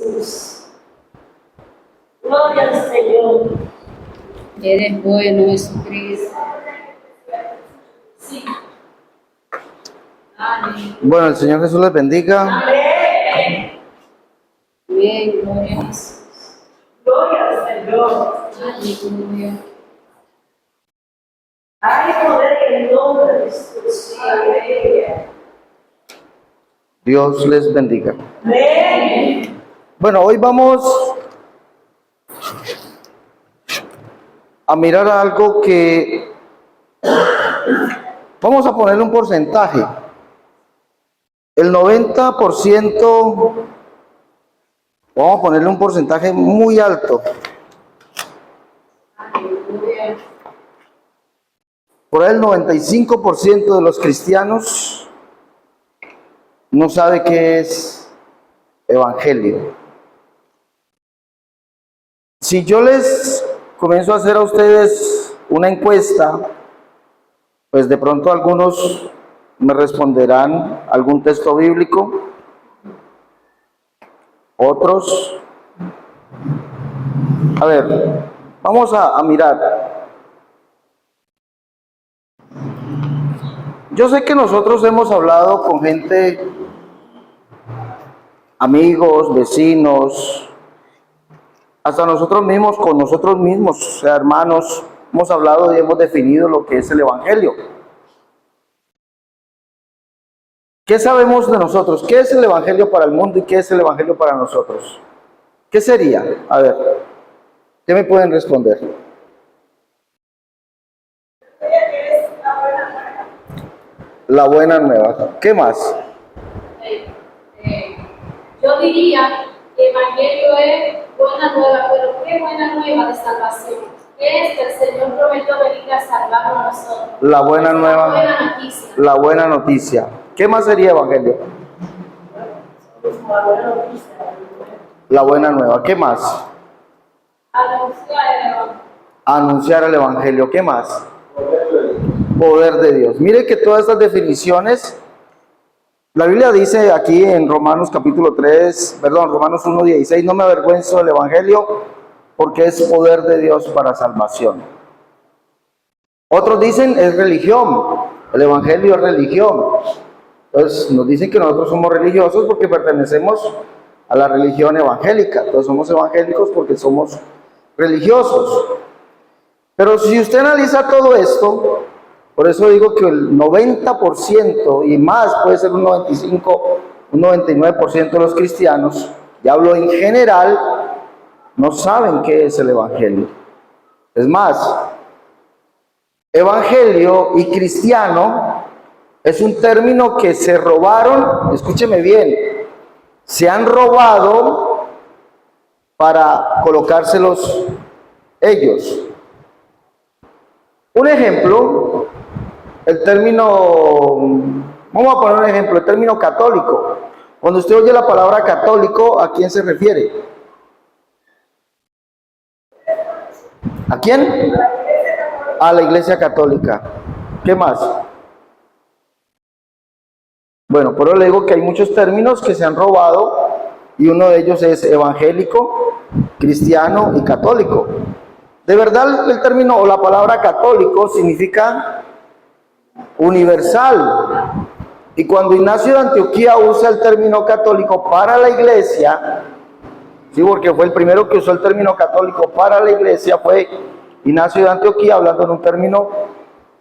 Jesús. Gloria al Señor. Eres bueno, Jesucristo. Sí. Amén. Bueno, el Señor Jesús les bendiga. Amén. Bien, gloria a Jesús. Gloria al Señor. Aleluya. Hay poder en el nombre de Jesús. Aleluya. Dios les bendiga. Amén. Bueno, hoy vamos a mirar algo que vamos a ponerle un porcentaje. El 90%, vamos a ponerle un porcentaje muy alto. Aleluya. Por ahí el 95% de los cristianos no sabe qué es evangelio. Si yo les comienzo a hacer a ustedes una encuesta, pues de pronto algunos me responderán algún texto bíblico, otros. A ver, vamos a mirar. Yo sé que nosotros hemos hablado con gente, amigos, vecinos, hasta nosotros mismos, con nosotros mismos, o sea, hermanos, hemos hablado y hemos definido lo que es el evangelio. ¿Qué sabemos de nosotros? ¿Qué es el evangelio para el mundo y qué es el evangelio para nosotros? ¿Qué sería? A ver, ¿qué me pueden responder? La buena nueva. ¿Qué más? Yo diría que Evangelio es buena nueva, pero ¿qué buena nueva de salvación? Es que el Señor prometió venir a salvarnos a nosotros. La buena nueva. Buena noticia. La buena noticia. ¿Qué más sería evangelio? La buena nueva. ¿Qué más? Anunciar el evangelio. ¿Qué más? Poder de Dios. Mire que todas estas definiciones, la Biblia dice aquí en Romanos capítulo 3, Romanos 1:16, no me avergüenzo del evangelio porque es poder de Dios para salvación. Otros dicen es religión, el evangelio es religión. Entonces nos dicen que nosotros somos religiosos porque pertenecemos a la religión evangélica. Entonces somos evangélicos porque somos religiosos. Pero si usted analiza todo esto, por eso digo que el 90% y más, puede ser un 95, un 99% de los cristianos, y hablo en general, no saben qué es el evangelio. Es más, evangelio y cristiano es un término que se robaron, escúcheme bien, se han robado para colocárselos ellos. Un ejemplo, el término, vamos a poner un ejemplo, el término católico. Cuando usted oye la palabra católico, ¿a quién se refiere? ¿A quién? A la Iglesia Católica. ¿Qué más? Bueno, por eso le digo que hay muchos términos que se han robado y uno de ellos es evangélico, cristiano y católico. De verdad, el término o la palabra católico significa universal. Y cuando Ignacio de Antioquía usa el término católico para la iglesia, sí, porque fue el primero que usó el término católico para la iglesia, fue Ignacio de Antioquía hablando en un término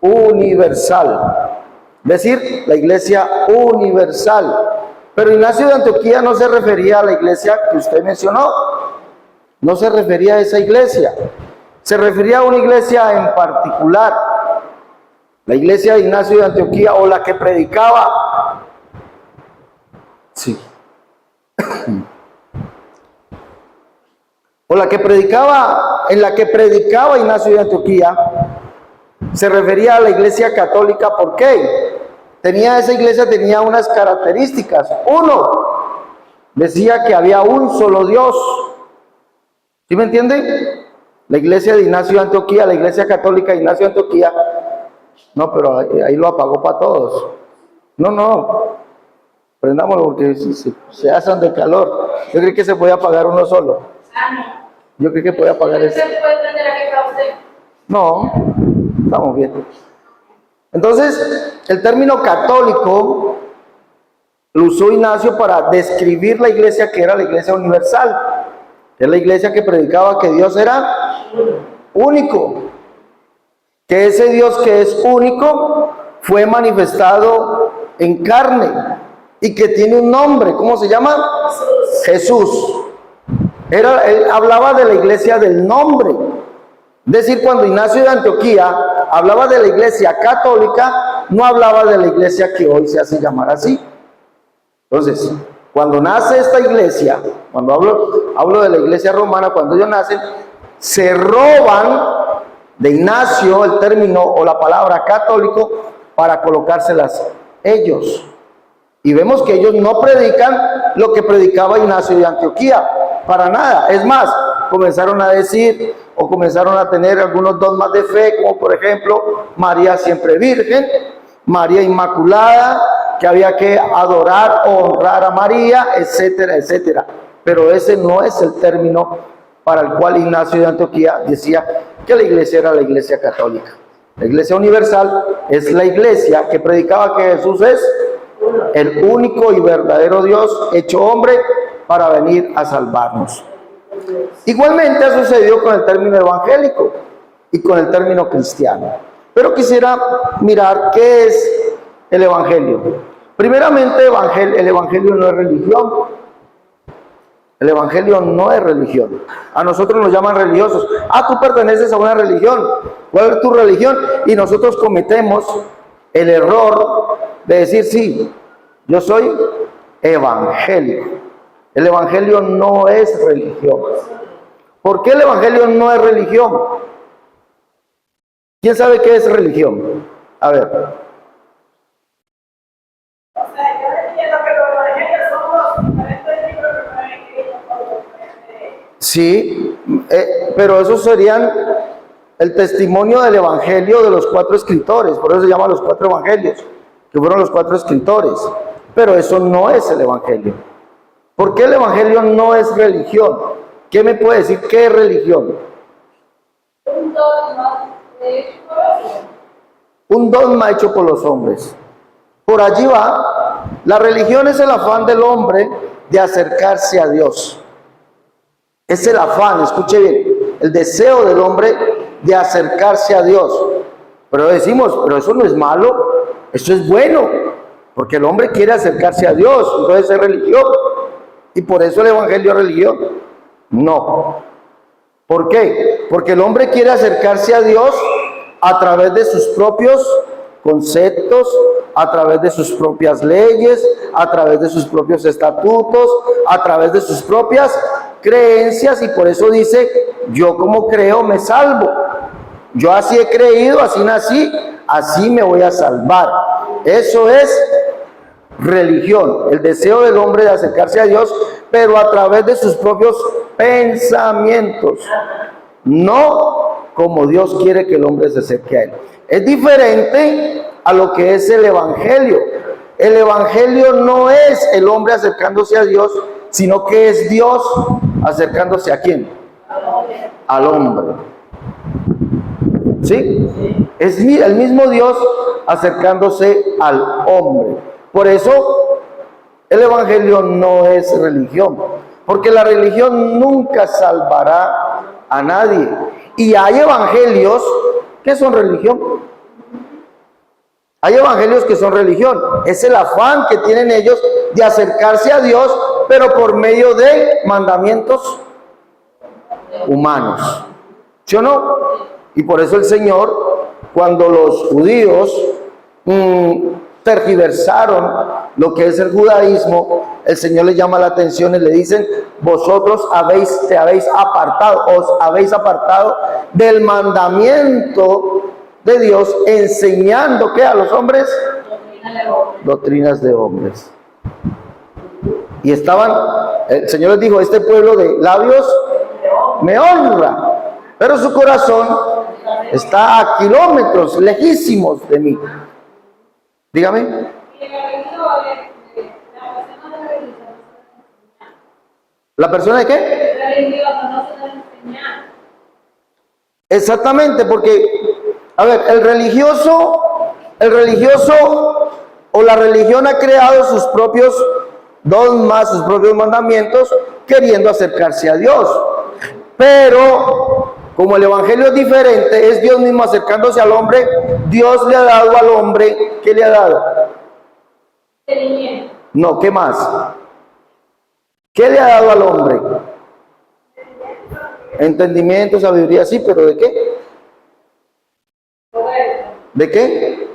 universal. Es decir, la iglesia universal. Pero Ignacio de Antioquía no se refería a la iglesia que usted mencionó. No se refería a esa iglesia. Se refería a una iglesia en particular, la iglesia de Ignacio de Antioquía, o la que predicaba, sí, o la que predicaba, en la que predicaba Ignacio de Antioquía, se refería a la iglesia católica. ¿Por qué? Esa iglesia tenía unas características. Uno, decía que había un solo Dios. ¿Sí me entienden? La iglesia de Ignacio de Antioquía, la iglesia católica de Ignacio de Antioquía, no, pero ahí lo apagó para todos. No. Prendámoslo porque se hacen de calor. Yo creí que se podía apagar uno solo. Ah, Yo creí que podía apagar no. ese. ¿Usted puede prender aquí para usted? No, estamos bien. Entonces, el término católico lo usó Ignacio para describir la iglesia que era la iglesia universal. Es la iglesia que predicaba que Dios era único. Que ese Dios que es único fue manifestado en carne y que tiene un nombre. ¿Cómo se llama? Jesús. Él hablaba de la iglesia del nombre. Es decir, cuando Ignacio de Antioquía hablaba de la iglesia católica, no hablaba de la iglesia que hoy se hace llamar así. Entonces, cuando nace esta iglesia, cuando hablo de la iglesia romana, cuando ellos nacen, se roban de Ignacio el término o la palabra católico para colocárselas ellos. Y vemos que ellos no predican lo que predicaba Ignacio de Antioquía, para nada. Es más, comenzaron a decir o comenzaron a tener algunos dogmas de fe, como por ejemplo, María siempre virgen, María inmaculada, que había que adorar o honrar a María, etcétera, etcétera. Pero ese no es el término para el cual Ignacio de Antioquía decía que la iglesia era la iglesia católica. La iglesia universal es la iglesia que predicaba que Jesús es el único y verdadero Dios hecho hombre para venir a salvarnos. Igualmente ha sucedido con el término evangélico y con el término cristiano. Pero quisiera mirar qué es el evangelio. Primeramente, el evangelio no es religión. El evangelio no es religión. A nosotros nos llaman religiosos. Ah, tú perteneces a una religión. ¿Cuál es tu religión? Y nosotros cometemos el error de decir, sí, yo soy evangélico. El evangelio no es religión. ¿Por qué el evangelio no es religión? ¿Quién sabe qué es religión? A ver. O sea, yo entiendo que los evangelios son los diferentes libros que fueron escritos por los diferentes. Sí, pero esos serían el testimonio del evangelio de los 4 escritores. Por eso se llaman los 4 evangelios, que fueron los 4 escritores. Pero eso no es el evangelio. ¿Por qué el evangelio no es religión? ¿Qué me puede decir qué es religión? Un dogma de Un dogma hecho por los hombres. Por allí va. La religión es el afán del hombre de acercarse a Dios. Es el afán, escuche bien, el deseo del hombre de acercarse a Dios. Pero decimos, pero eso no es malo, eso es bueno, porque el hombre quiere acercarse a Dios, entonces es religión. Y por eso el evangelio es religión. No. ¿Por qué? Porque el hombre quiere acercarse a Dios a través de sus propios conceptos, a través de sus propias leyes, a través de sus propios estatutos, a través de sus propias creencias, y por eso dice, yo como creo me salvo. Yo así he creído, así nací, así me voy a salvar. Eso es religión, el deseo del hombre de acercarse a Dios, pero a través de sus propios pensamientos, no como Dios quiere que el hombre se acerque a él. Es diferente a lo que es el evangelio. El evangelio no es el hombre acercándose a Dios, sino que es Dios acercándose a ¿quién? Al hombre. ¿Sí? Es el mismo Dios acercándose al hombre. Por eso el evangelio no es religión, porque la religión nunca salvará a nadie. Y hay evangelios que son religión. Hay evangelios que son religión. Es el afán que tienen ellos de acercarse a Dios, pero por medio de mandamientos humanos. ¿Sí o no? Y por eso el Señor, cuando los judíos tergiversaron lo que es el judaísmo, el Señor les llama la atención y le dicen, vosotros os habéis apartado del mandamiento de Dios, enseñando ¿qué? A los hombres doctrinas de hombres. Y el Señor les dijo, este pueblo de labios me honra, pero su corazón está a kilómetros lejísimos de mí. Dígame. ¿La persona de qué? Religioso no se debe enseñar. Exactamente, porque, a ver, el religioso o la religión ha creado sus propios dogmas, sus propios mandamientos, queriendo acercarse a Dios. Pero, como el evangelio es diferente, es Dios mismo acercándose al hombre, Dios le ha dado al hombre, ¿qué le ha dado? Entendimiento. No, ¿qué más? ¿Qué le ha dado al hombre? Entendimiento, sabiduría, sí, pero ¿de qué? Correcto. ¿De qué?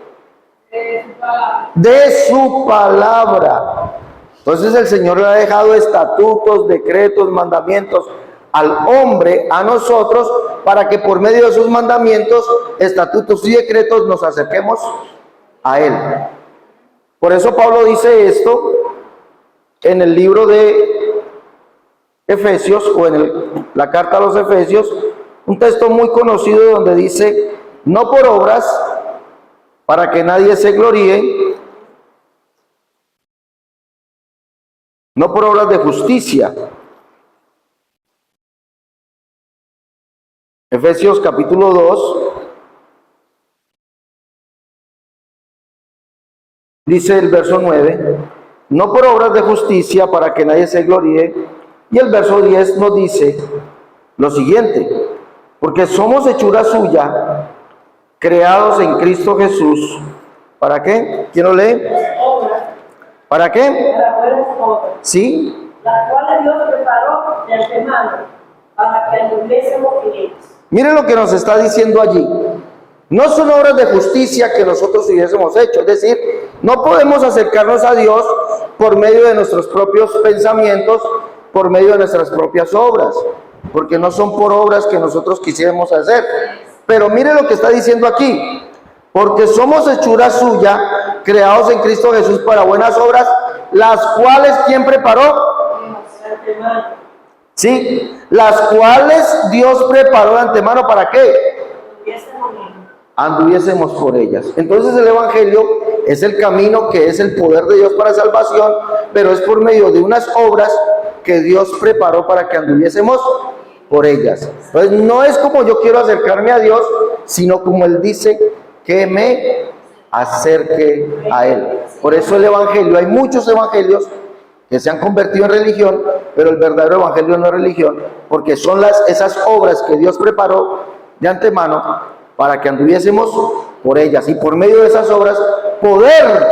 Su palabra. De su palabra. Entonces el Señor le ha dejado estatutos, decretos, mandamientos al hombre, a nosotros, para que por medio de sus mandamientos, estatutos y decretos nos acerquemos a Él. Por eso Pablo dice esto en el libro de Efesios, o en la carta a los Efesios, un texto muy conocido donde dice, no por obras, para que nadie se gloríe, no por obras de justicia. Efesios capítulo 2, dice el verso 9, no por obras de justicia para que nadie se gloríe, y el verso 10 nos dice lo siguiente, porque somos hechura suya, creados en Cristo Jesús, ¿para qué? ¿Quién lo lee? Obras, ¿Para qué? para buenas obras, ¿Sí? las cuales Dios preparó de antemano para que anduviésemos en ellas. Miren lo que nos está diciendo allí. No son obras de justicia que nosotros hubiésemos hecho, es decir, no podemos acercarnos a Dios por medio de nuestros propios pensamientos, por medio de nuestras propias obras, porque no son por obras que nosotros quisiéramos hacer. Pero mire lo que está diciendo aquí, porque somos hechura suya, creados en Cristo Jesús para buenas obras, las cuales ¿quién preparó? De antemano, Sí, las cuales Dios preparó de antemano, ¿para qué? anduviésemos en ellas. Anduviésemos por ellas. Entonces el Evangelio es el camino que es el poder de Dios para salvación, pero es por medio de unas obras que Dios preparó para que anduviésemos por ellas. Entonces no es como yo quiero acercarme a Dios, sino como Él dice que me acerque a Él. Por eso el Evangelio, hay muchos evangelios que se han convertido en religión, pero el verdadero evangelio no es religión, porque son esas obras que Dios preparó de antemano para que anduviésemos por ellas y por medio de esas obras poder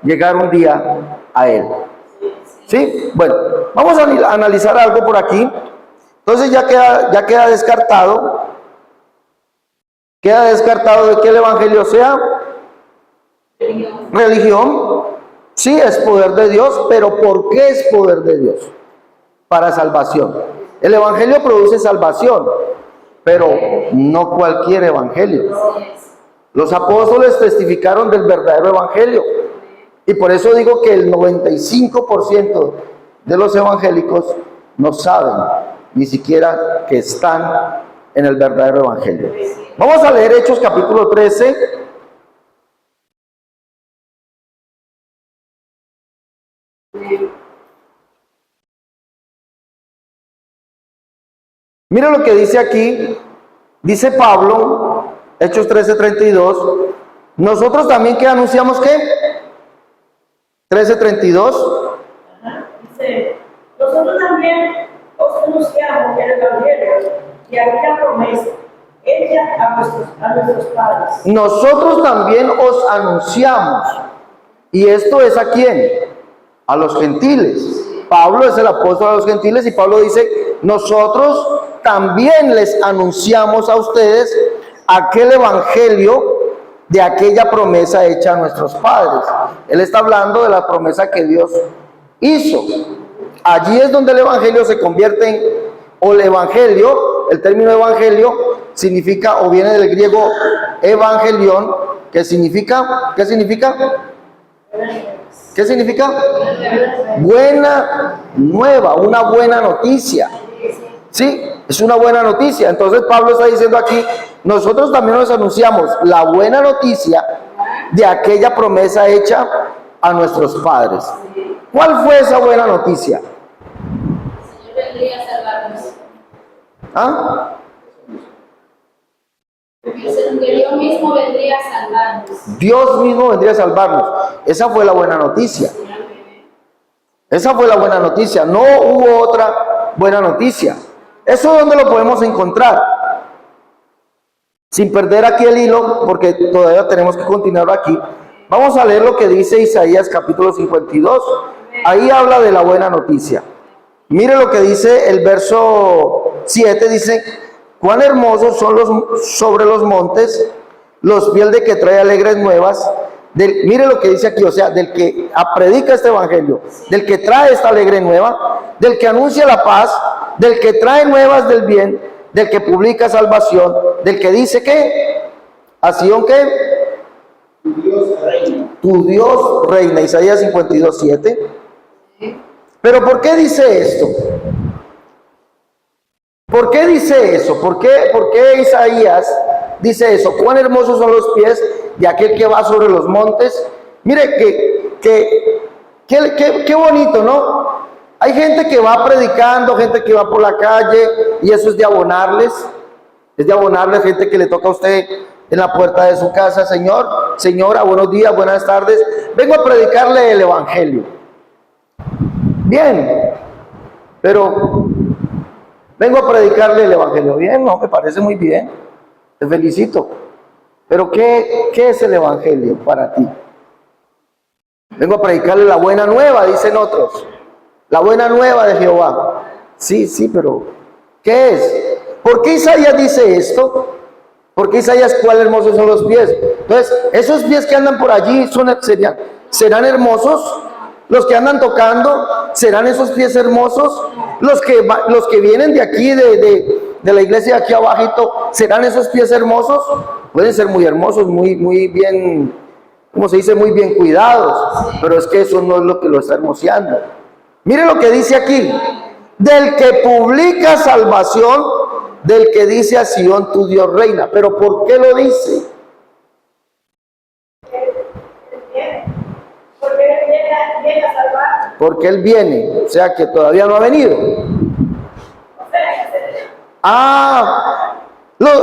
llegar un día a Él. ¿Sí? Bueno, vamos a analizar algo por aquí. Entonces ya queda descartado. Queda descartado de que el evangelio sea religión. Sí, es poder de Dios, pero ¿por qué es poder de Dios? Para salvación. El evangelio produce salvación, pero no cualquier evangelio. Los apóstoles testificaron del verdadero evangelio. Y por eso digo que el 95% de los evangélicos no saben ni siquiera que están en el verdadero evangelio. Vamos a leer Hechos capítulo 13. Mira lo que dice aquí, dice Pablo, Hechos 13:32, nosotros también que anunciamos ¿qué? 13:32. Dice, nosotros también os anunciamos el Evangelio y aquella promesa hecha a nuestros padres. Nosotros también os anunciamos, y esto es ¿a quién? A los gentiles. Pablo es el apóstol a los gentiles y Pablo dice, nosotros también les anunciamos a ustedes aquel evangelio de aquella promesa hecha a nuestros padres. Él está hablando de la promesa que Dios hizo. Allí es donde el evangelio se convierte en, o el evangelio, el término evangelio significa, o viene del griego evangelión, que significa, ¿qué significa? ¿Qué significa? Buena nueva, una buena noticia. Sí, es una buena noticia. Entonces Pablo está diciendo aquí, nosotros también nos anunciamos la buena noticia de aquella promesa hecha a nuestros padres. ¿Cuál fue esa buena noticia? ¿Ah? Dicen que Dios mismo vendría a salvarnos. Dios mismo vendría a salvarnos. Esa fue la buena noticia. Esa fue la buena noticia. No hubo otra buena noticia. ¿Eso dónde lo podemos encontrar? Sin perder aquí el hilo, porque todavía tenemos que continuar aquí. Vamos a leer lo que dice Isaías capítulo 52. Ahí habla de la buena noticia. Mire lo que dice el verso 7. Dice: cuán hermosos son sobre los montes los pies de que trae alegres nuevas. Mire lo que dice aquí, o sea, del que predica este evangelio, del que trae esta alegre nueva, del que anuncia la paz, del que trae nuevas del bien, del que publica salvación, del que dice que a Sion que tu Dios reina. Isaías 52, 7. Pero ¿por qué dice esto? ¿Por qué dice eso? ¿Por qué Isaías dice eso? Cuán hermosos son los pies de aquel que va sobre los montes. Mire qué bonito, ¿no? Hay gente que va predicando, gente que va por la calle, y eso es de abonarles. Es de abonarles, gente que le toca a usted en la puerta de su casa: señor, señora, buenos días, buenas tardes, vengo a predicarle el evangelio. Bien, pero vengo a predicarle el evangelio. Bien, no, me parece muy bien, te felicito. Pero ¿qué es el evangelio para ti? Vengo a predicarle la buena nueva, dicen otros. La buena nueva de Jehová. Sí, pero ¿qué es? ¿Por qué Isaías dice esto? ¿Por qué Isaías cuán hermosos son los pies? Entonces, esos pies que andan por allí ¿serán hermosos? Los que andan tocando, ¿serán esos pies hermosos? Los que vienen de aquí, de la iglesia de aquí abajito, ¿serán esos pies hermosos? Pueden ser muy hermosos, muy bien, ¿cómo se dice? Muy bien cuidados, pero es que eso no es lo que lo está hermoseando. Mire lo que dice aquí: del que publica salvación, del que dice a Sion tu Dios reina. ¿Pero por qué lo dice? Porque Él viene, o sea que todavía no ha venido.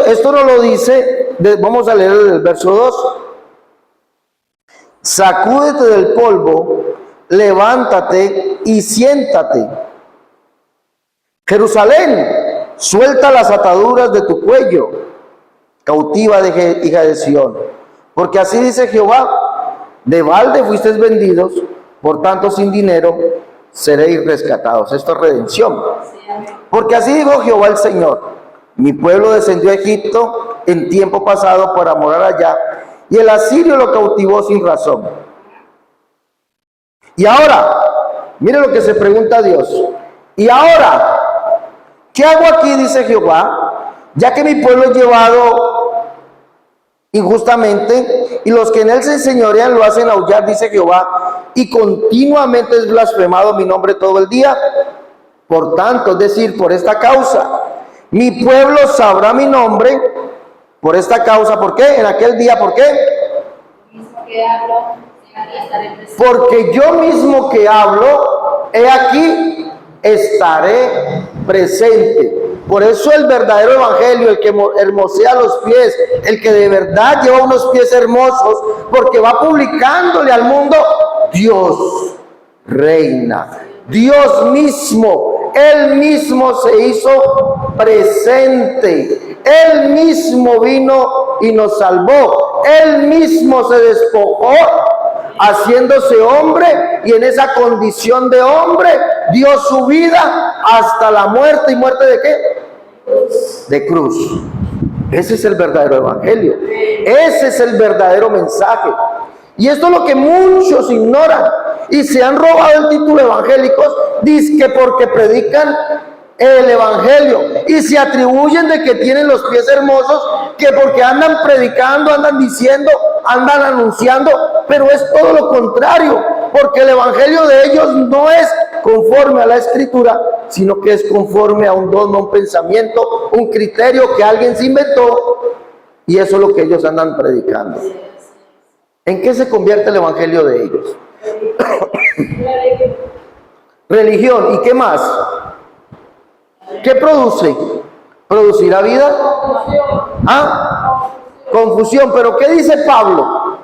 Esto no lo dice, vamos a leer el verso 2. Sacúdete del polvo, levántate y siéntate. Jerusalén, suelta las ataduras de tu cuello, cautiva de hija de Sión. Porque así dice Jehová: de balde fuisteis vendidos, por tanto sin dinero seréis rescatados. Esto es redención. Porque así dijo Jehová el Señor: mi pueblo descendió a Egipto en tiempo pasado para morar allá, y el asirio lo cautivó sin razón. Y ahora, mire lo que se pregunta Dios: y ahora, ¿qué hago aquí? Dice Jehová, ya que mi pueblo es llevado injustamente, y los que en él se enseñorean lo hacen aullar, dice Jehová, y continuamente es blasfemado mi nombre todo el día. Por tanto, es decir, por esta causa, mi pueblo sabrá mi nombre, por esta causa. ¿Por qué? En aquel día, ¿por qué? Porque yo mismo que hablo, he aquí, estaré presente. Por eso el verdadero evangelio, el que hermosea los pies, el que de verdad lleva unos pies hermosos, porque va publicándole al mundo: Dios reina. Dios mismo, Él mismo se hizo presente. Él mismo vino y nos salvó. Él mismo se despojó, haciéndose hombre, y en esa condición de hombre dio su vida hasta la muerte. ¿Y muerte de qué? De cruz. Ese es el verdadero evangelio. Ese es el verdadero mensaje. Y esto es lo que muchos ignoran y se han robado el título evangélicos, dizque porque predican el evangelio, y se atribuyen de que tienen los pies hermosos, que porque andan predicando, andan diciendo, andan anunciando, pero es todo lo contrario, porque el evangelio de ellos no es conforme a la escritura, sino que es conforme a un don, a un pensamiento, un criterio que alguien se inventó, y eso es lo que ellos andan predicando. ¿En qué se convierte el evangelio de ellos? Religión. ¿Y qué más? ¿Qué produce? ¿Producirá vida? ¿Ah? Confusión. ¿Pero qué dice Pablo?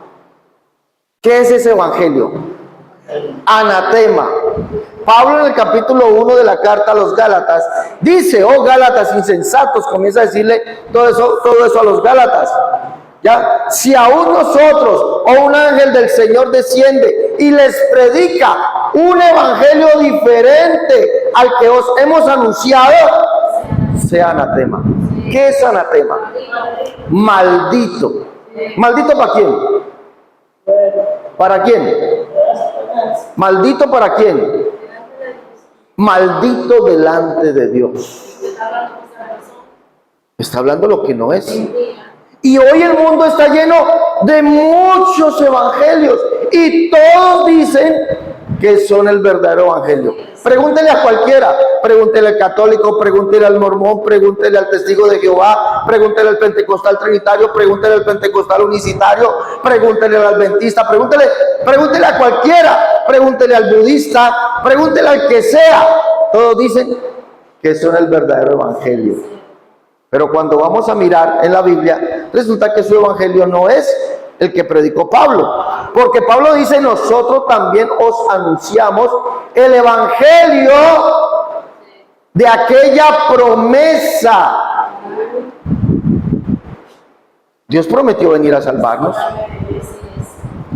¿Qué es ese evangelio? Anatema. Pablo en el capítulo 1 de la carta a los Gálatas dice: oh Gálatas insensatos, comienza a decirle todo eso a los Gálatas. ¿Ya? Si aún nosotros o un ángel del Señor desciende y les predica un evangelio diferente al que os hemos anunciado, sea anatema. ¿Qué es anatema? Maldito. ¿Maldito para quién? ¿Para quién? ¿Maldito para quién? Maldito delante de Dios. Está hablando lo que no es. Y hoy el mundo está lleno de muchos evangelios y todos dicen que son el verdadero evangelio. Pregúntele a cualquiera, pregúntele al católico, pregúntele al mormón, pregúntele al testigo de Jehová, pregúntele al pentecostal trinitario, pregúntele al pentecostal unicitario, pregúntele al adventista, pregúntele a cualquiera, pregúntele al budista, pregúntele al que sea. Todos dicen que son el verdadero evangelio. Pero cuando vamos a mirar en la Biblia, resulta que su evangelio no es el que predicó Pablo. Porque Pablo dice: nosotros también os anunciamos el evangelio de aquella promesa. Dios prometió venir a salvarnos.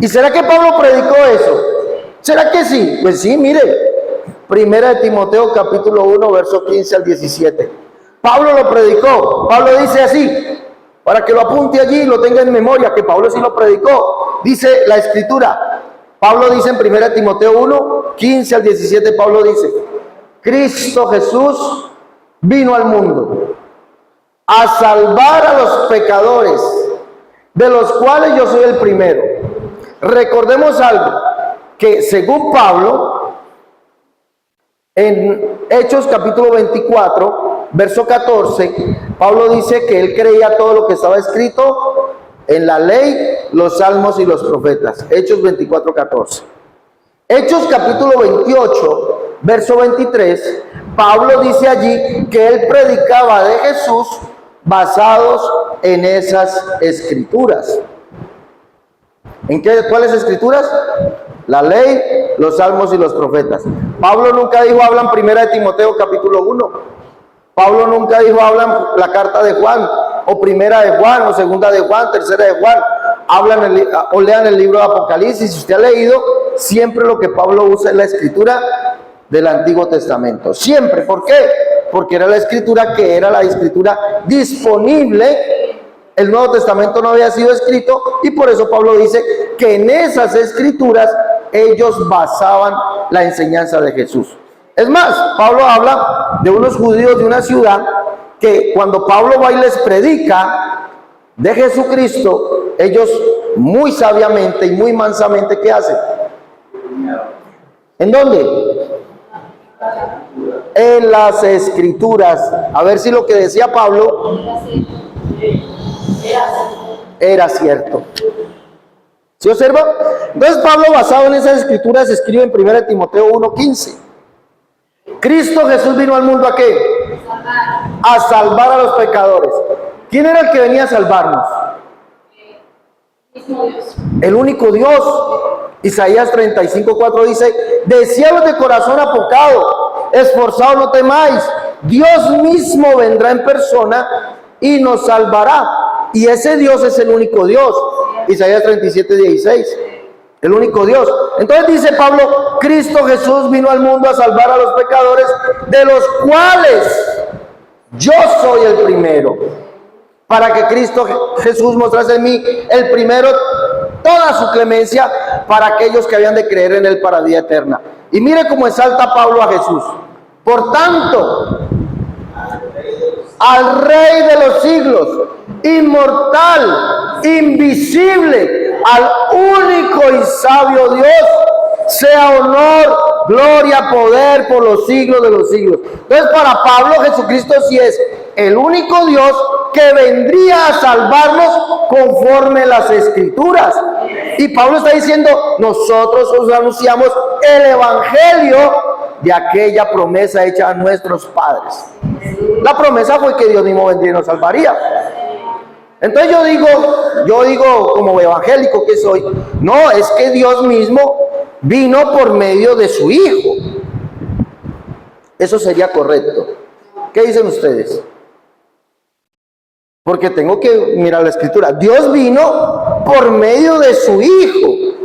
¿Y será que Pablo predicó eso? ¿Será que sí? Pues sí, mire. Primera de Timoteo capítulo 1, verso 15 al 17. Pablo lo predicó. Pablo dice así, para que lo apunte allí y lo tenga en memoria, que Pablo sí lo predicó. Dice la escritura. Pablo dice en 1 Timoteo 1, 15 al 17, Pablo dice: Cristo Jesús vino al mundo a salvar a los pecadores, de los cuales yo soy el primero. Recordemos algo, que según Pablo, en Hechos capítulo 24, verso 14, Pablo dice que él creía todo lo que estaba escrito en la ley, los salmos y los profetas. Hechos 24, 14. Hechos capítulo 28, verso 23, Pablo dice allí que él predicaba de Jesús basados en esas escrituras. ¿En qué? ¿Cuáles escrituras? La ley, los salmos y los profetas. Pablo nunca dijo hablan 1 de Timoteo capítulo 1. Pablo nunca dijo hablan la carta de Juan, o primera de Juan, o segunda de Juan, tercera de Juan. Hablan o lean el libro de Apocalipsis. Si usted ha leído, siempre lo que Pablo usa es la escritura del Antiguo Testamento. Siempre. ¿Por qué? Porque era la escritura que era la escritura disponible. El Nuevo Testamento no había sido escrito y por eso Pablo dice que en esas escrituras ellos basaban la enseñanza de Jesús. Es más, Pablo habla de unos judíos de una ciudad que cuando Pablo va y les predica de Jesucristo, ellos muy sabiamente y muy mansamente, ¿qué hacen? ¿En dónde? En las escrituras. A ver si lo que decía Pablo era cierto. ¿Se observa? Entonces Pablo, basado en esas escrituras, escribe en 1 Timoteo 1:15. Cristo Jesús vino al mundo ¿a qué? A salvar a los pecadores. ¿Quién era el que venía a salvarnos? El único Dios. Isaías 35:4 dice: de cielos de corazón apocado, esforzados no temáis, Dios mismo vendrá en persona y nos salvará. Y ese Dios es el único Dios. Isaías 37:16. El único Dios. Entonces dice Pablo: Cristo Jesús vino al mundo a salvar a los pecadores, de los cuales yo soy el primero. Para que Cristo Jesús mostrase en mí el primero toda su clemencia para aquellos que habían de creer en él para vida eterna. Y mire cómo exalta Pablo a Jesús. Por tanto, al Rey de los siglos, inmortal, invisible, al único y sabio Dios, sea honor, gloria, poder por los siglos de los siglos. Entonces, para Pablo, Jesucristo sí es el único Dios que vendría a salvarnos conforme las escrituras. Y Pablo está diciendo: nosotros os anunciamos el evangelio de aquella promesa hecha a nuestros padres. La promesa fue que Dios mismo vendría y nos salvaría. Entonces yo digo como evangélico que soy, no, es que Dios mismo vino por medio de su Hijo. Eso sería correcto. ¿Qué dicen ustedes? Porque tengo que mirar la escritura. Dios vino por medio de su Hijo.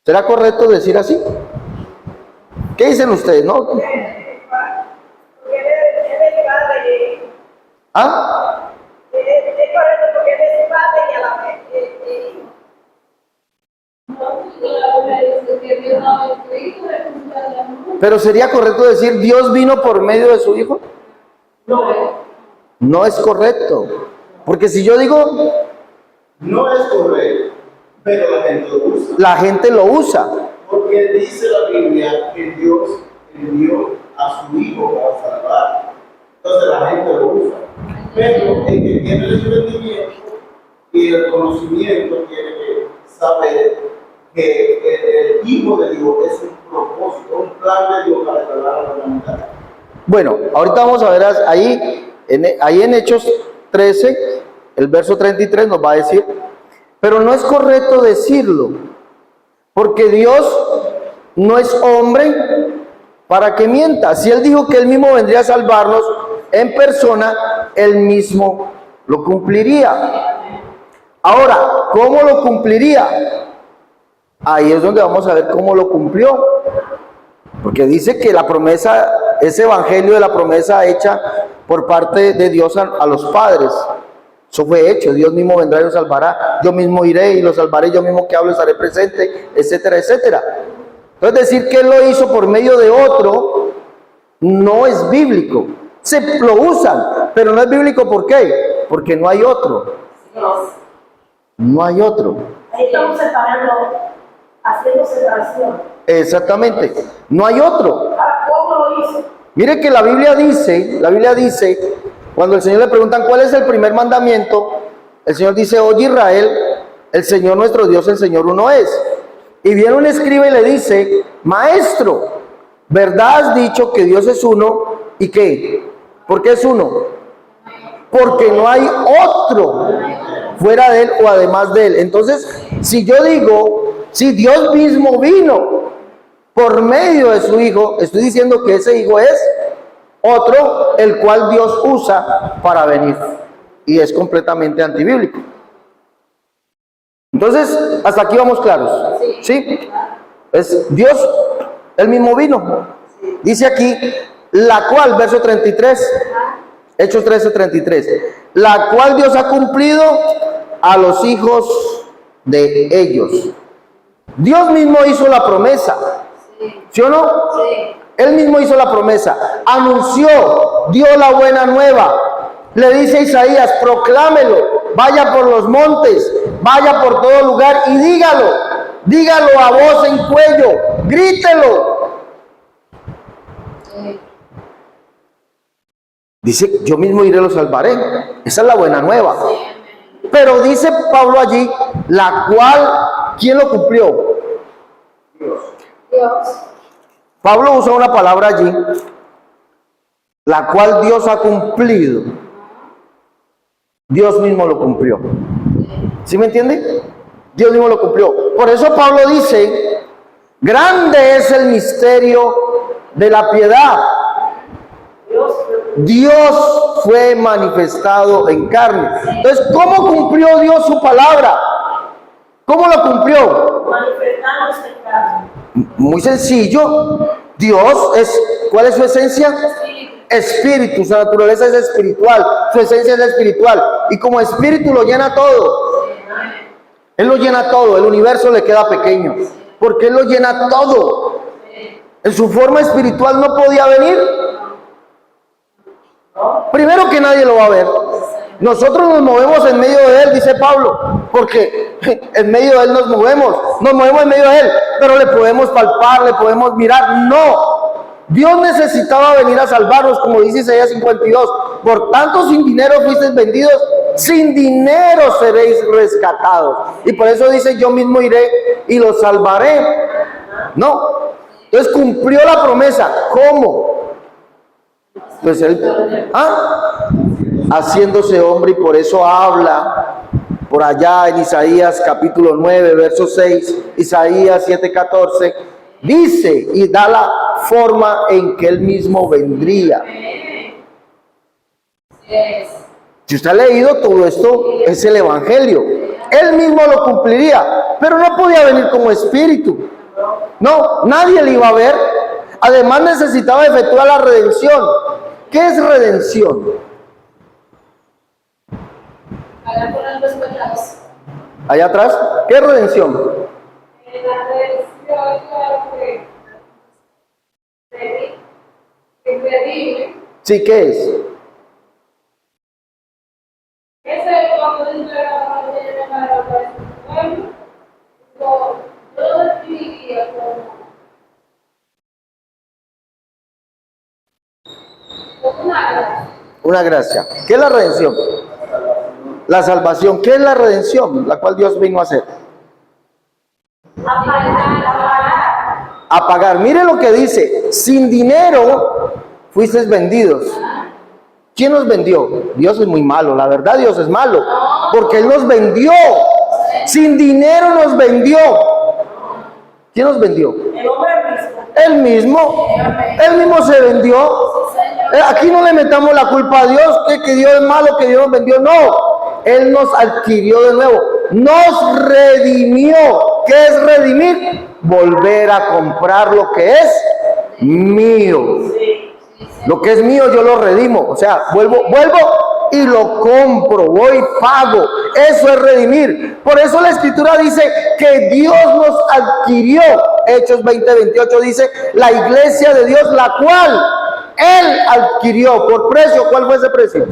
¿Será correcto decir así? ¿Qué dicen ustedes? ¿No? ¿Ah? Es correcto porque Él es Padre y a la vez Pero sería correcto decir Dios vino por medio de su Hijo. No es correcto. Porque si yo digo, No es correcto, pero la gente lo usa. la gente lo usa. Porque dice la Biblia que Dios envió a su Hijo para salvar. Entonces la gente lo usa. Pero el que tiene el entendimiento y el conocimiento tiene que saber que el Hijo de Dios es un propósito, un plan de Dios para salvar a la humanidad. Bueno, ahorita vamos a ver ahí en Hechos 13, el verso 33 nos va a decir, pero no es correcto decirlo, porque Dios no es hombre para que mienta. Si Él dijo que Él mismo vendría a salvarnos en persona, Él mismo lo cumpliría. Ahora, ¿cómo lo cumpliría? Ahí es donde vamos a ver cómo lo cumplió. Porque dice que la promesa, ese evangelio de la promesa hecha por parte de Dios a los padres, eso fue hecho. Dios mismo vendrá y los salvará. Yo mismo iré y los salvaré. Yo mismo que hablo estaré presente, etcétera, etcétera. Entonces decir que Él lo hizo por medio de otro no es bíblico. Se lo usan, pero no es bíblico. ¿Por qué? Porque no hay otro. No hay otro. ahí estamos separando, haciendo separación. Exactamente. No hay otro. Ahora, ¿cómo lo hizo? Mire que la Biblia dice, cuando el Señor le preguntan cuál es el primer mandamiento, el Señor dice, oye Israel, el Señor nuestro Dios, el Señor uno es. Y viene un escriba y le dice, maestro, ¿verdad has dicho que Dios es uno? ¿Y qué? ¿Por qué es uno? Porque no hay otro fuera de Él o además de Él. Entonces, si yo digo, si Dios mismo vino por medio de su Hijo, estoy diciendo que ese Hijo es otro, el cual Dios usa para venir. Y es completamente antibíblico. Entonces, hasta aquí vamos claros. ¿Sí? Es Dios, Él mismo vino. Dice aquí, la cual, verso 33, Hechos 13:33, la cual Dios ha cumplido a los hijos de ellos. Dios mismo hizo la promesa. ¿Sí o no? Sí. Él mismo hizo la promesa, anunció, dio la buena nueva. Le dice a Isaías, proclámelo, vaya por los montes, vaya por todo lugar y dígalo a voz en cuello, grítelo. Dice, yo mismo iré y los salvaré. Esa es la buena nueva. Pero dice Pablo allí, la cual, ¿quién lo cumplió? Dios. Pablo usa una palabra allí, la cual Dios ha cumplido. Dios mismo lo cumplió. ¿Sí me entiende? Dios mismo lo cumplió. Por eso Pablo dice, grande es el misterio de la piedad. Dios fue manifestado en carne. Entonces, ¿cómo cumplió Dios su palabra? ¿Cómo lo cumplió? Manifestándose en carne. Muy sencillo. Dios es, ¿cuál es su esencia? Espíritu, su naturaleza es espiritual, su esencia es espiritual. Y como espíritu lo llena todo. Él lo llena todo, el universo le queda pequeño. Porque Él lo llena todo. En su forma espiritual no podía venir. Primero que nadie lo va a ver. Nosotros nos movemos en medio de Él, dice Pablo, porque en medio de Él nos movemos en medio de Él, pero le podemos palpar, le podemos mirar. No, Dios necesitaba venir a salvarnos, como dice Isaías 52. Por tanto, sin dinero fuisteis vendidos, sin dinero seréis rescatados. Y por eso dice, yo mismo iré y los salvaré. No, entonces cumplió la promesa. ¿Cómo? Entonces él, haciéndose hombre, y por eso habla por allá en Isaías capítulo 9, verso 6, Isaías 7:14, dice y da la forma en que él mismo vendría. Si usted ha leído todo esto, es el Evangelio. Él mismo lo cumpliría, pero no podía venir como espíritu. No, nadie le iba a ver. Además necesitaba efectuar la redención. ¿Qué es redención? Pagar por los pecados. Allá atrás, ¿qué es redención? La redención que redime. Sí, ¿qué es? Ese es cuando dice la palabra para el pueblo. Yo lo definiría como una gracia. Una gracia. ¿Qué es la redención? La salvación. ¿Qué es la redención? La cual Dios vino a hacer. A pagar. Mire lo que dice. Sin dinero fuisteis vendidos. ¿Quién nos vendió? Dios es muy malo. La verdad, Dios es malo. Porque Él nos vendió. Sin dinero nos vendió. ¿Quién nos vendió? El hombre mismo. Él mismo. Él mismo se vendió. Aquí no le metamos la culpa a Dios, que Dios es malo, que Dios nos vendió. No, Él nos adquirió de nuevo, nos redimió. ¿Qué es redimir? Volver a comprar lo que es mío. Lo que es mío yo lo redimo, o sea, vuelvo y lo compro, voy y pago. Eso es redimir. Por eso la Escritura dice que Dios nos adquirió. Hechos 20:28 dice, la iglesia de Dios, la cual Él adquirió por precio. ¿Cuál fue ese precio?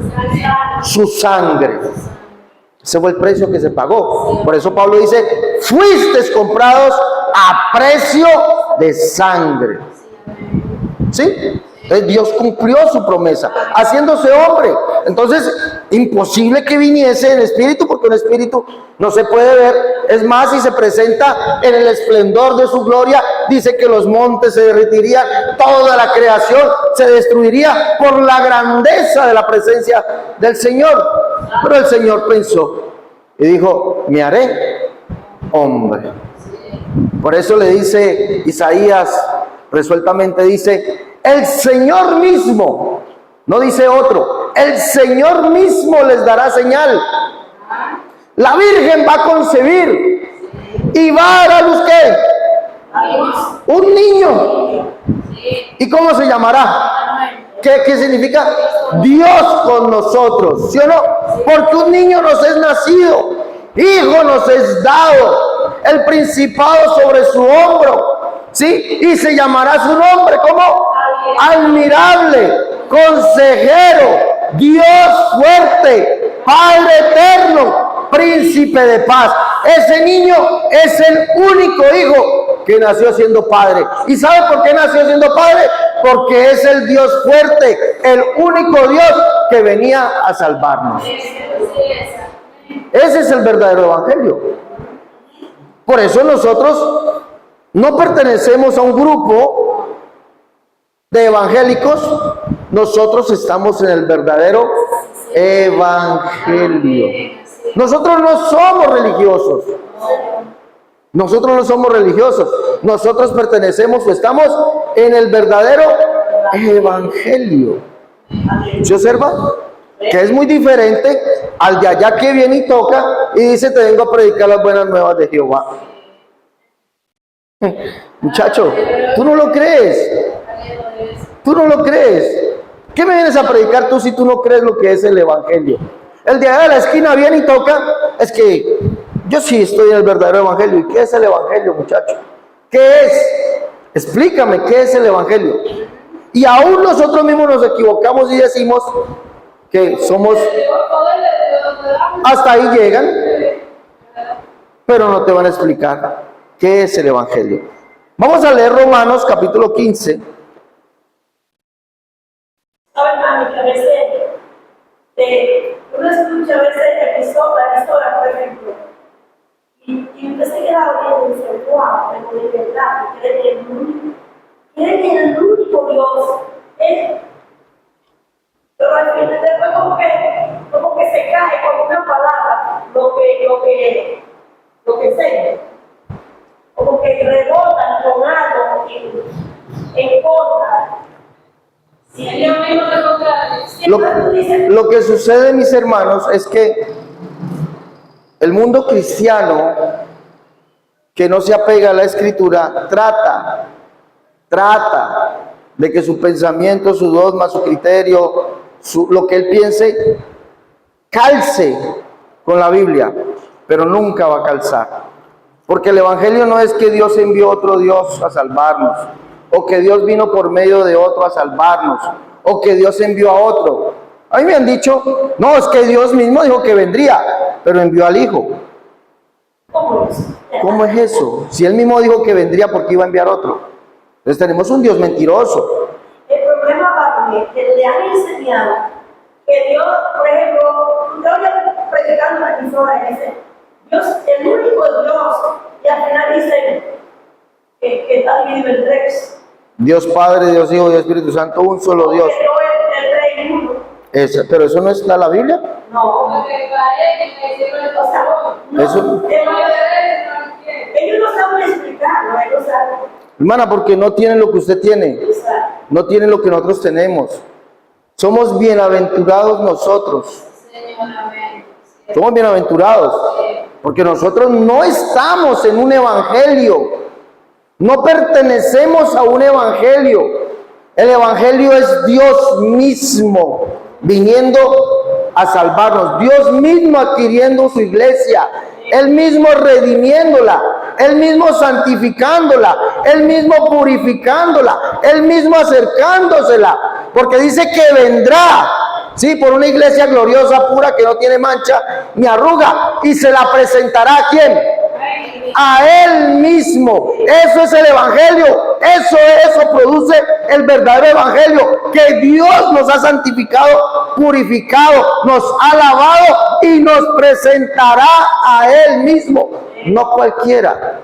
Su sangre. Ese fue el precio que se pagó. Por eso Pablo dice, fuisteis comprados a precio de sangre. ¿Sí? Dios cumplió su promesa, haciéndose hombre. Entonces, imposible que viniese en espíritu, porque un espíritu no se puede ver. Es más, si se presenta en el esplendor de su gloria, dice que los montes se derretirían, toda la creación se destruiría por la grandeza de la presencia del Señor. Pero el Señor pensó y dijo, me haré hombre. Por eso le dice Isaías, resueltamente dice, el Señor mismo, no dice otro, el Señor mismo les dará señal. La Virgen va a concebir y va a dar a luz ¿qué? Un niño. ¿Y cómo se llamará? ¿Qué significa? Dios con nosotros, ¿sí o no? Porque un niño nos es nacido, hijo nos es dado, el principado sobre su hombro, ¿sí? Y se llamará su nombre, ¿cómo? Admirable, consejero, Dios fuerte, Padre eterno, príncipe de paz. Ese niño es el único hijo que nació siendo padre. ¿Y sabe por qué nació siendo padre? Porque es el Dios fuerte, el único Dios que venía a salvarnos. Ese es el verdadero evangelio. Por eso nosotros no pertenecemos a un grupo de evangélicos, nosotros estamos en el verdadero evangelio. Nosotros no somos religiosos. Nosotros no somos religiosos. Nosotros pertenecemos o estamos en el verdadero evangelio. ¿Se observa? Que es muy diferente al de allá que viene y toca y dice, te vengo a predicar las buenas nuevas de Jehová. Muchacho, tú no lo crees. Tú no lo crees. ¿Qué me vienes a predicar tú si tú no crees lo que es el evangelio? El de allá de la esquina viene y toca. Es que yo sí estoy en el verdadero evangelio. ¿Y qué es el evangelio, muchacho? ¿Qué es? Explícame qué es el evangelio. Y aún nosotros mismos nos equivocamos y decimos que somos, hasta ahí llegan, pero no te van a explicar qué es el evangelio. Vamos a leer Romanos capítulo 15. ¿Saben, mami, que a veces uno escucha a veces la historia, por ejemplo, y usted se queda viendo y dice, wow, pero de verdad, creen en el único Dios, lo que enseñan. Como que rebotan con algo en contra. Si ellos mismos te contradicen. Lo que sucede, mis hermanos, es que el mundo cristiano que no se apega a la Escritura trata de que su pensamiento, su dogma, su criterio, lo que él piense, calce con la Biblia, pero nunca va a calzar. Porque el Evangelio no es que Dios envió otro Dios a salvarnos, o que Dios vino por medio de otro a salvarnos, o que Dios envió a otro. A mí me han dicho, no, es que Dios mismo dijo que vendría, pero envió al Hijo. ¿Cómo es eso? Si Él mismo dijo que vendría, ¿por qué iba a enviar otro? Entonces tenemos un Dios mentiroso. El problema para mí es que le han enseñado que Dios, por ejemplo, yo voy predicando una emisora y dice, Dios, el único Dios, y al final dicen que está dividido en tres. Dios Padre, Dios Hijo, Dios Espíritu Santo, un solo Dios. Que no es el rey y uno. Pero eso no está en la Biblia. No. Porque parece que hicieron el pasado. No, Eso- ellos no saben explicarlo, ellos saben. Hermana, porque no tienen lo que usted tiene, no tienen lo que nosotros tenemos. Somos bienaventurados nosotros. Señor, amén. Somos bienaventurados, porque nosotros no estamos en un evangelio, no pertenecemos a un evangelio. El evangelio es Dios mismo viniendo a salvarnos, Dios mismo adquiriendo su iglesia, Él mismo redimiéndola, Él mismo santificándola, Él mismo purificándola, Él mismo acercándosela, porque dice que vendrá. Sí, por una iglesia gloriosa, pura, que no tiene mancha ni arruga, y se la presentará ¿a quién? A Él mismo. Eso es el evangelio. Eso produce el verdadero evangelio, que Dios nos ha santificado, purificado, nos ha lavado y nos presentará a Él mismo, no cualquiera.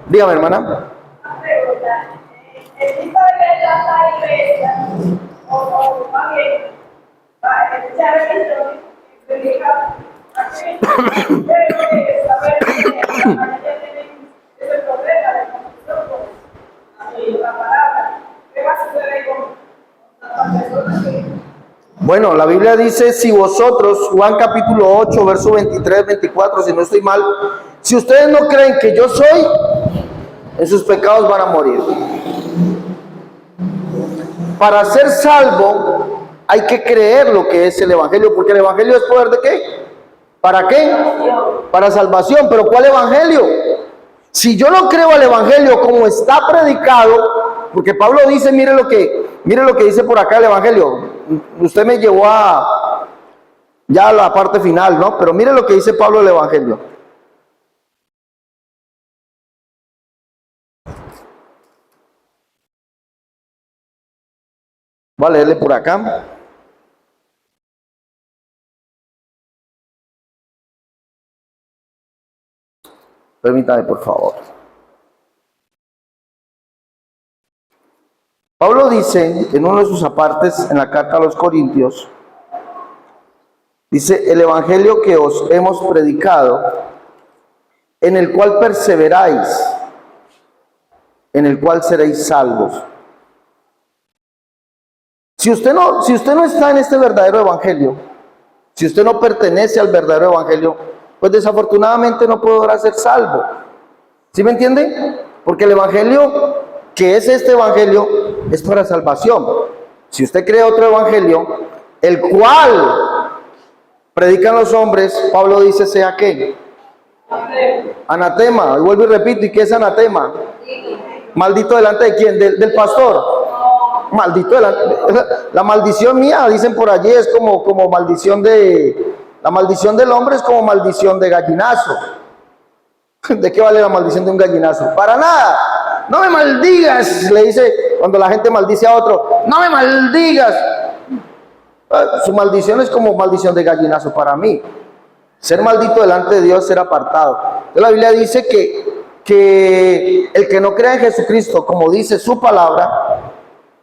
Dígame, hermana. Una pregunta. El tipo de que ya está en la iglesia, o más bien, ya he visto predicar a Cristo, pero saber que la mayoría tienen ese problema de confusión con la palabra. ¿Qué va a suceder con las personas que... Bueno, la Biblia dice, si vosotros, Juan capítulo 8, verso 23, 24, si no estoy mal, si ustedes no creen que yo soy, en sus pecados van a morir. Para ser salvo, hay que creer lo que es el evangelio, porque el evangelio es poder ¿de qué? ¿Para qué? Para salvación. Pero ¿cuál evangelio? Si yo no creo al evangelio como está predicado, porque Pablo dice, mire lo que dice por acá el evangelio. Usted me llevó ya a la parte final, ¿no? Pero mire lo que dice Pablo del evangelio. Voy a leerle por acá. Permítame, por favor. Pablo dice en uno de sus apartes en la carta a los Corintios, dice, el evangelio que os hemos predicado, en el cual perseveráis, en el cual seréis salvos. Si usted no está en este verdadero evangelio, si usted no pertenece al verdadero evangelio, pues desafortunadamente no podrá ser salvo. ¿Sí me entiende? Porque el evangelio, que es este evangelio, es para salvación. Si usted cree otro evangelio, el cual predican los hombres, Pablo dice, ¿sea qué? Anatema. Y vuelvo y repito, ¿y qué es anatema? Maldito delante de quién, del pastor. Maldito delante. La maldición mía, dicen por allí, es como maldición de... La maldición del hombre es como maldición de gallinazo. ¿De qué vale la maldición de un gallinazo? Para nada. No me maldigas, le dice cuando la gente maldice a otro. No me maldigas. Su maldición es como maldición de gallinazo para mí. Ser maldito delante de Dios, ser apartado. Entonces la Biblia dice que el que no crea en Jesucristo, como dice su palabra,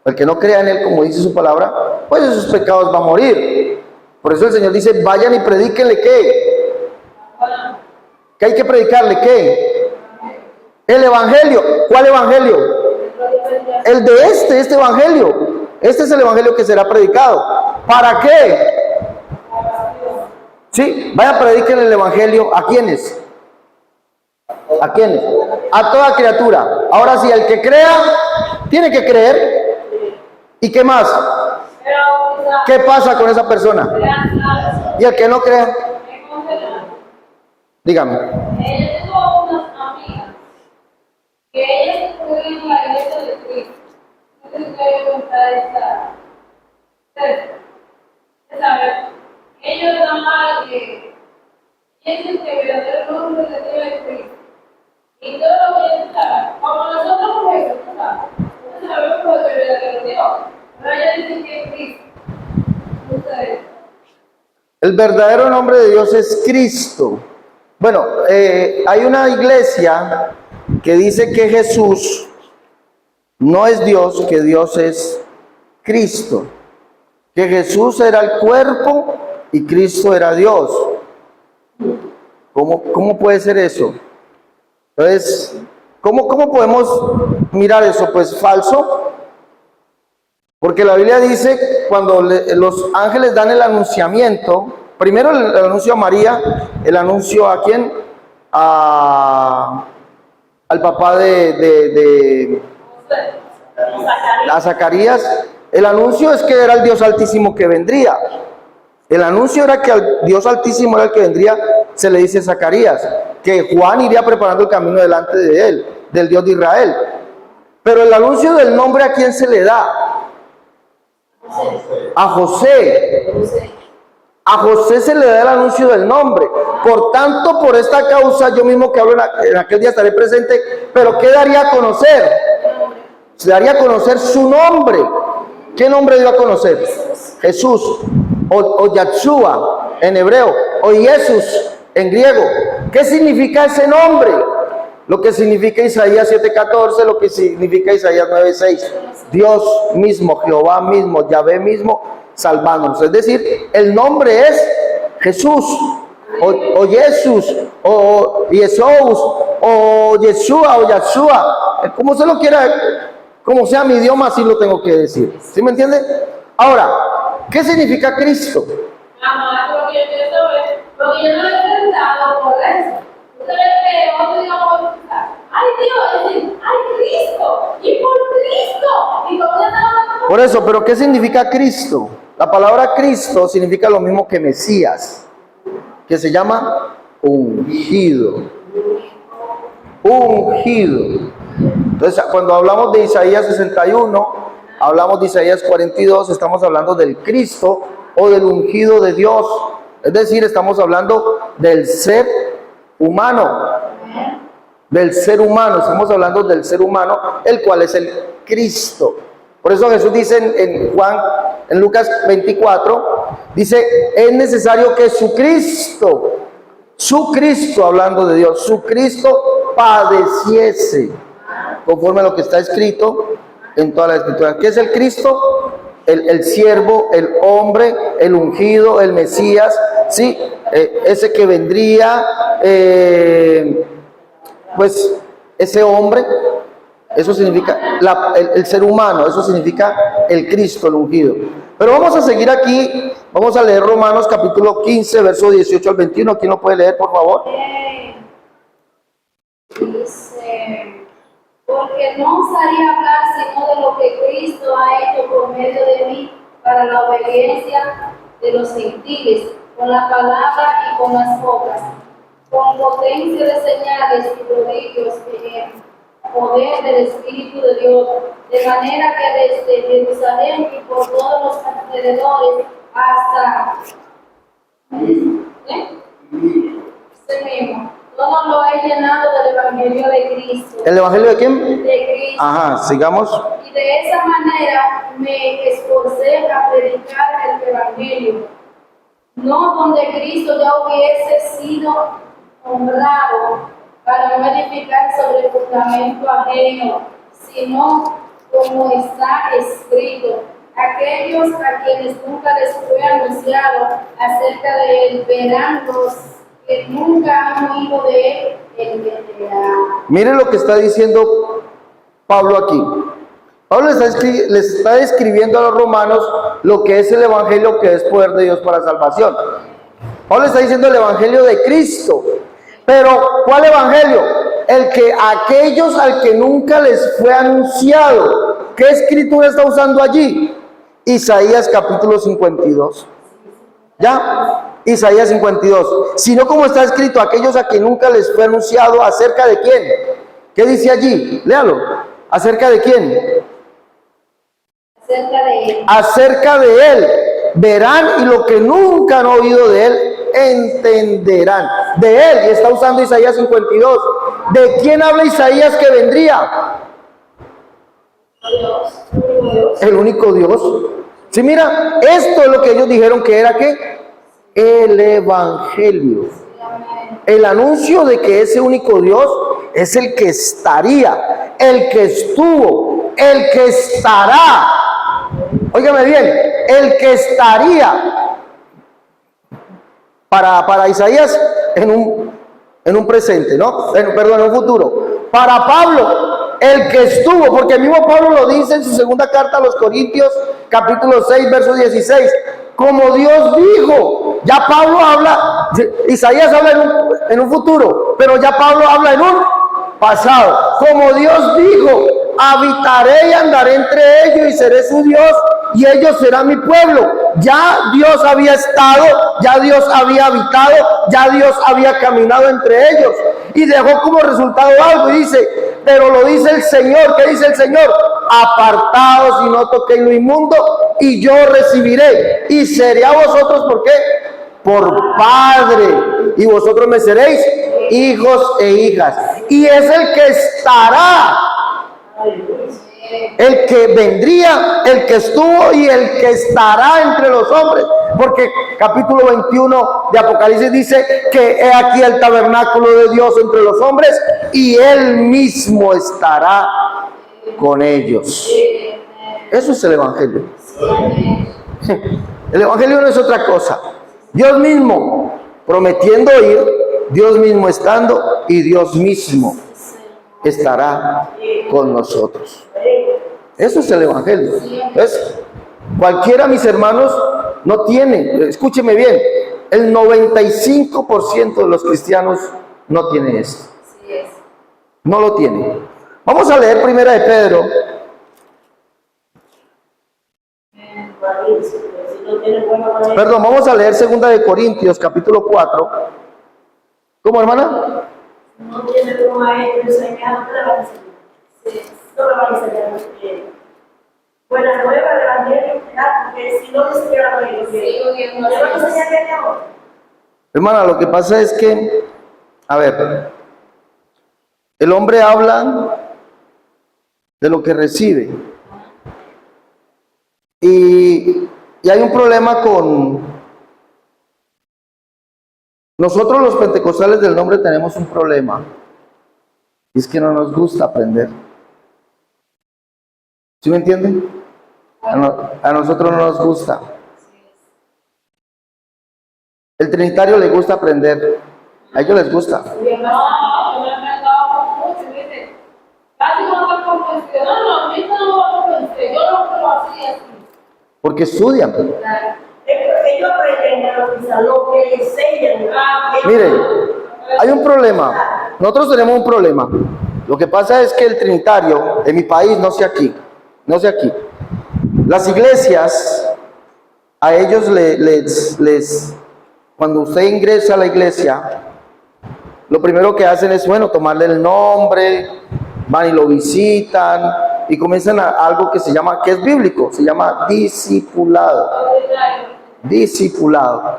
el que no crea en Él, como dice su palabra, pues de sus pecados va a morir. Por eso el Señor dice, vayan y predíquenle ¿qué? ¿Qué hay que predicarle? ¿Qué? El evangelio. ¿Cuál evangelio? El de este evangelio. Este es el evangelio que será predicado. ¿Para qué? Sí, vayan, prediquen el evangelio. ¿A quiénes? ¿A quiénes? A toda criatura. Ahora sí, el que crea, tiene que creer. ¿Y qué más? ¿Qué pasa con esa persona? ¿Y el que no crea? Dígame. Ella tuvo unas amigas que ellas estuvieron en la iglesia de Cristo. No sé si te voy a contar esta. ¿Sabes? Ellos llamaban que piensen que el verdadero nombre de Dios es Cristo. Y todo lo que ellos saben, como nosotros por eso, ¿tú sabes? Nosotros sabemos que es el verdadero Dios. Pero ellos dicen que es Cristo. Ustedes. El verdadero nombre de Dios es Cristo. Bueno, hay una iglesia que dice que Jesús no es Dios, que Dios es Cristo. Que Jesús era el cuerpo y Cristo era Dios. ¿Cómo puede ser eso? Entonces, ¿cómo podemos mirar eso? Pues falso. Porque la Biblia dice, cuando los ángeles dan el anunciamiento, primero el anuncio a María, el anuncio a quién, al papá a Zacarías. El anuncio es que era el Dios Altísimo que vendría. El anuncio era que al Dios Altísimo era el que vendría. Se le dice a Zacarías que Juan iría preparando el camino delante de él, del Dios de Israel. Pero el anuncio del nombre, ¿a quién se le da? A José. A José se le da el anuncio del nombre. Por tanto, por esta causa, yo mismo que hablo en aquel día estaré presente. Pero ¿qué daría a conocer? Se daría a conocer su nombre. ¿Qué nombre dio a conocer? Jesús. O Yahshua en hebreo. O Jesús en griego. ¿Qué significa ese nombre? Lo que significa Isaías 7:14, lo que significa Isaías 9:6. Dios mismo, Jehová mismo, Yahvé mismo, salvándonos. Es decir, el nombre es Jesús, o Jesús, o Jesús, o Yeshua, o Yahshua. Como se lo quiera, como sea mi idioma, así lo tengo que decir. ¿Sí me entiende? Ahora, ¿qué significa Cristo? Mamá, lo que yo quiero saber, porque yo no he intentado por eso. Ustedes que otro día vamos a pensar, ay Dios, decir, ay Cristo, y por Cristo, y como ya tenemos. Por eso, ¿pero qué significa Cristo? La palabra Cristo significa lo mismo que Mesías, que se llama ungido. Ungido. Entonces, cuando hablamos de Isaías 61, hablamos de Isaías 42, estamos hablando del Cristo o del ungido de Dios. Es decir, estamos hablando del ser humano. Del ser humano, estamos hablando del ser humano, el cual es el Cristo. Por eso Jesús dice en Lucas 24, dice, es necesario que su Cristo, hablando de Dios, su Cristo padeciese, conforme a lo que está escrito en toda la Escritura. ¿Qué es el Cristo? El siervo, el hombre, el ungido, el Mesías, ¿sí? Ese que vendría, pues ese hombre, eso significa el ser humano, eso significa el Cristo, el ungido. Pero vamos a seguir aquí, vamos a leer Romanos capítulo 15, verso 18 al 21. ¿Quién lo puede leer, por favor? Dice, porque no osaría hablar sino de lo que Cristo ha hecho por medio de mí para la obediencia de los gentiles, con la palabra y con las obras, con potencia de señales y prodigios en el poder del Espíritu de Dios, de manera que desde Jerusalén y por todos los alrededores hasta este mismo, todo lo he llenado del Evangelio de Cristo. ¿El Evangelio de quién? De Cristo. Ajá, sigamos. Y de esa manera me esforcé a predicar el Evangelio, no donde Cristo ya hubiese sido honrado para no edificar sobre el fundamento ajeno, sino como está escrito, aquellos a quienes nunca les fue anunciado acerca de él verán los que nunca han oído de él, entenderán. Mire lo que está diciendo Pablo aquí. Pablo les está describiendo a los romanos lo que es el evangelio, que es poder de Dios para salvación. Pablo está diciendo el evangelio de Cristo. Pero, ¿cuál evangelio? El que aquellos al que nunca les fue anunciado. ¿Qué escritura está usando allí? Isaías capítulo 52. ¿Ya? Isaías 52. Sino como está escrito, aquellos a que nunca les fue anunciado, ¿acerca de quién? ¿Qué dice allí? Léalo. ¿Acerca de quién? Acerca de él. Acerca de él. Verán, y lo que nunca han oído de él, entenderán. De él, y está usando Isaías 52. ¿De quién habla Isaías que vendría? El único Dios. Sí, mira, esto es lo que ellos dijeron que era, ¿qué? El evangelio. El anuncio de que ese único Dios es el que estaría, el que estuvo, el que estará. Óigame bien, el que estaría para Isaías en un presente, ¿no? Perdón, en un futuro. Para Pablo, el que estuvo, porque el mismo Pablo lo dice en su segunda carta a los Corintios, capítulo 6, verso 16. Como Dios dijo, ya Pablo habla, Isaías habla en un futuro, pero ya Pablo habla en un pasado. Como Dios dijo, habitaré y andaré entre ellos y seré su Dios y ellos serán mi pueblo. Ya Dios había estado, ya Dios había habitado, ya Dios había caminado entre ellos y dejó como resultado algo y dice, pero lo dice el Señor. ¿Qué dice el Señor? Apartaos y no toquéis lo inmundo y yo recibiré y seré a vosotros, ¿por qué? Por padre, y vosotros me seréis hijos e hijas. Y es el que estará, el que vendría, el que estuvo y el que estará entre los hombres, porque capítulo 21 de Apocalipsis dice que he aquí el tabernáculo de Dios entre los hombres y él mismo estará con ellos. Eso es el evangelio. El evangelio no es otra cosa. Dios mismo prometiendo ir, Dios mismo estando y Dios mismo estará con nosotros. Eso es el evangelio. Entonces, cualquiera, mis hermanos, no tiene, escúcheme bien, el 95% de los cristianos no tiene esto. No lo tiene. Vamos a leer primera de Pedro. Perdón, vamos a leer segunda de Corintios, capítulo 4. ¿Cómo, hermana? No tiene como maestro enseñado, no le van a enseñar. No le van a enseñar. Buena nueva del evangelio, porque si no se queda lo que le van a enseñar de ahora. Hermana, lo que pasa es que, a ver, el hombre habla de lo que recibe. Y hay un problema con nosotros los pentecostales del nombre. Tenemos un problema, y es que no nos gusta aprender. ¿Sí me entienden? A nosotros no nos gusta. El trinitario le gusta aprender, a ellos les gusta. Porque estudian. Ellos aprenden lo que enseñan. Mire, hay un problema. Nosotros tenemos un problema. Lo que pasa es que el trinitario, en mi país, no sé aquí, las iglesias, a ellos cuando usted ingresa a la iglesia, lo primero que hacen es, bueno, tomarle el nombre, van y lo visitan y comienzan a algo que se llama, que es bíblico, se llama discipulado. Discipulado,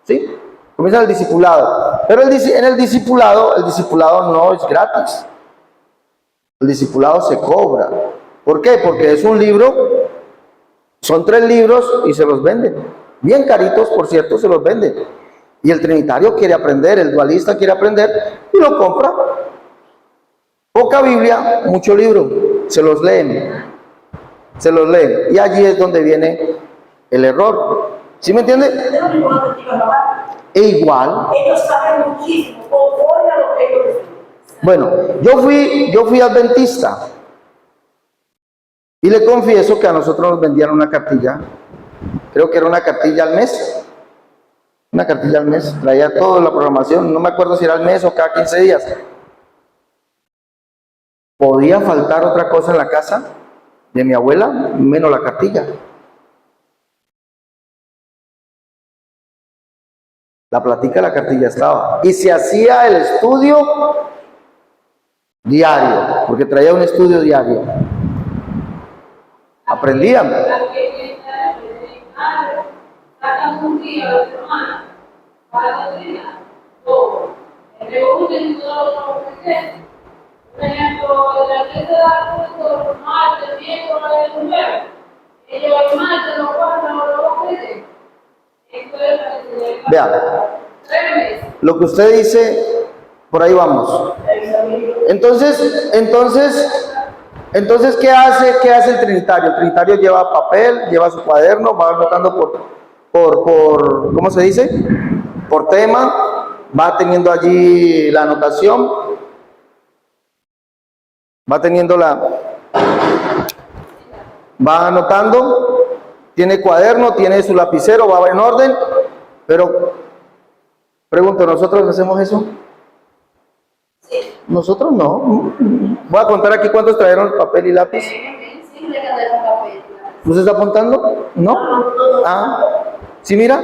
¿sí? Comienza el discipulado. Pero en el discipulado no es gratis. El discipulado se cobra. ¿Por qué? Porque es un libro, son 3 libros y se los venden. Bien caritos, por cierto, se los venden. Y el trinitario quiere aprender, el dualista quiere aprender y lo compra. Poca Biblia, mucho libro, se los leen. Y allí es donde viene el error. ¿Sí me entiende? Yo no digo los testigos de Jehová. E igual, Ellos saben muchísimo, conforme a lo que ellos reciben. bueno, yo fui adventista y le confieso que a nosotros nos vendían una cartilla, creo que era una cartilla al mes, traía toda la programación, no me acuerdo si era al mes o cada 15 días. ¿Podía faltar otra cosa en la casa de mi abuela? Menos la cartilla. La platica de la cartilla estaba. Y se hacía el estudio diario, porque traía un estudio diario. Aprendían. Sacan un día de semana para la doctrina, todo. Reúnen todos los presentes. Por ejemplo, de la iglesia de la culto, martes, miércoles, jueves. Ellos el martes lo guardan o lo presenten. Esto es para que se Vean, 3 meses. lo que usted dice, por ahí vamos. Entonces, ¿qué hace el trinitario? El trinitario lleva papel, lleva su cuaderno, va anotando por ¿cómo se dice? Por tema, va teniendo allí la anotación, va anotando, tiene cuaderno, tiene su lapicero, va en orden, pero pregunto, ¿nosotros hacemos eso? Nosotros no. Voy a contar aquí cuántos trajeron papel y lápiz. Simple que tener un papel. ¿Usted está apuntando? ¿No? Ah, ¿sí mira?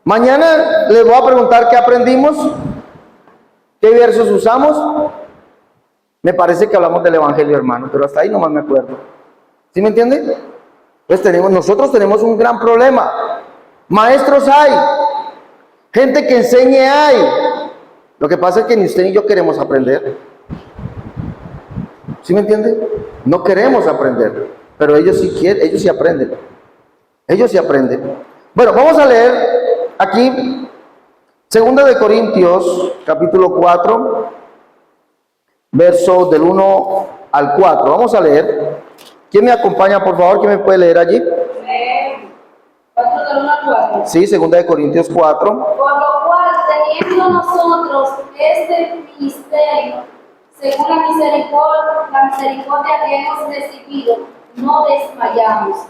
Mañana les voy a preguntar qué aprendimos, qué versos usamos. Me parece que hablamos del Evangelio, hermano, pero hasta ahí nomás me acuerdo. ¿Sí me entiende? Pues nosotros tenemos un gran problema. Maestros hay, gente que enseñe hay. Lo que pasa es que ni usted ni yo queremos aprender. ¿Sí me entiende? No queremos aprender, pero ellos sí quieren, ellos sí aprenden. Ellos sí aprenden. Bueno, vamos a leer aquí 2 de Corintios, capítulo 4, verso del 1 al 4. Vamos a leer. ¿Quién me acompaña, por favor? ¿Quién me puede leer allí? 4 del 1 al 4. Sí, 2 de Corintios 4. Por lo cual, teniendo nosotros este ministerio, según la misericordia que hemos recibido, no desmayamos.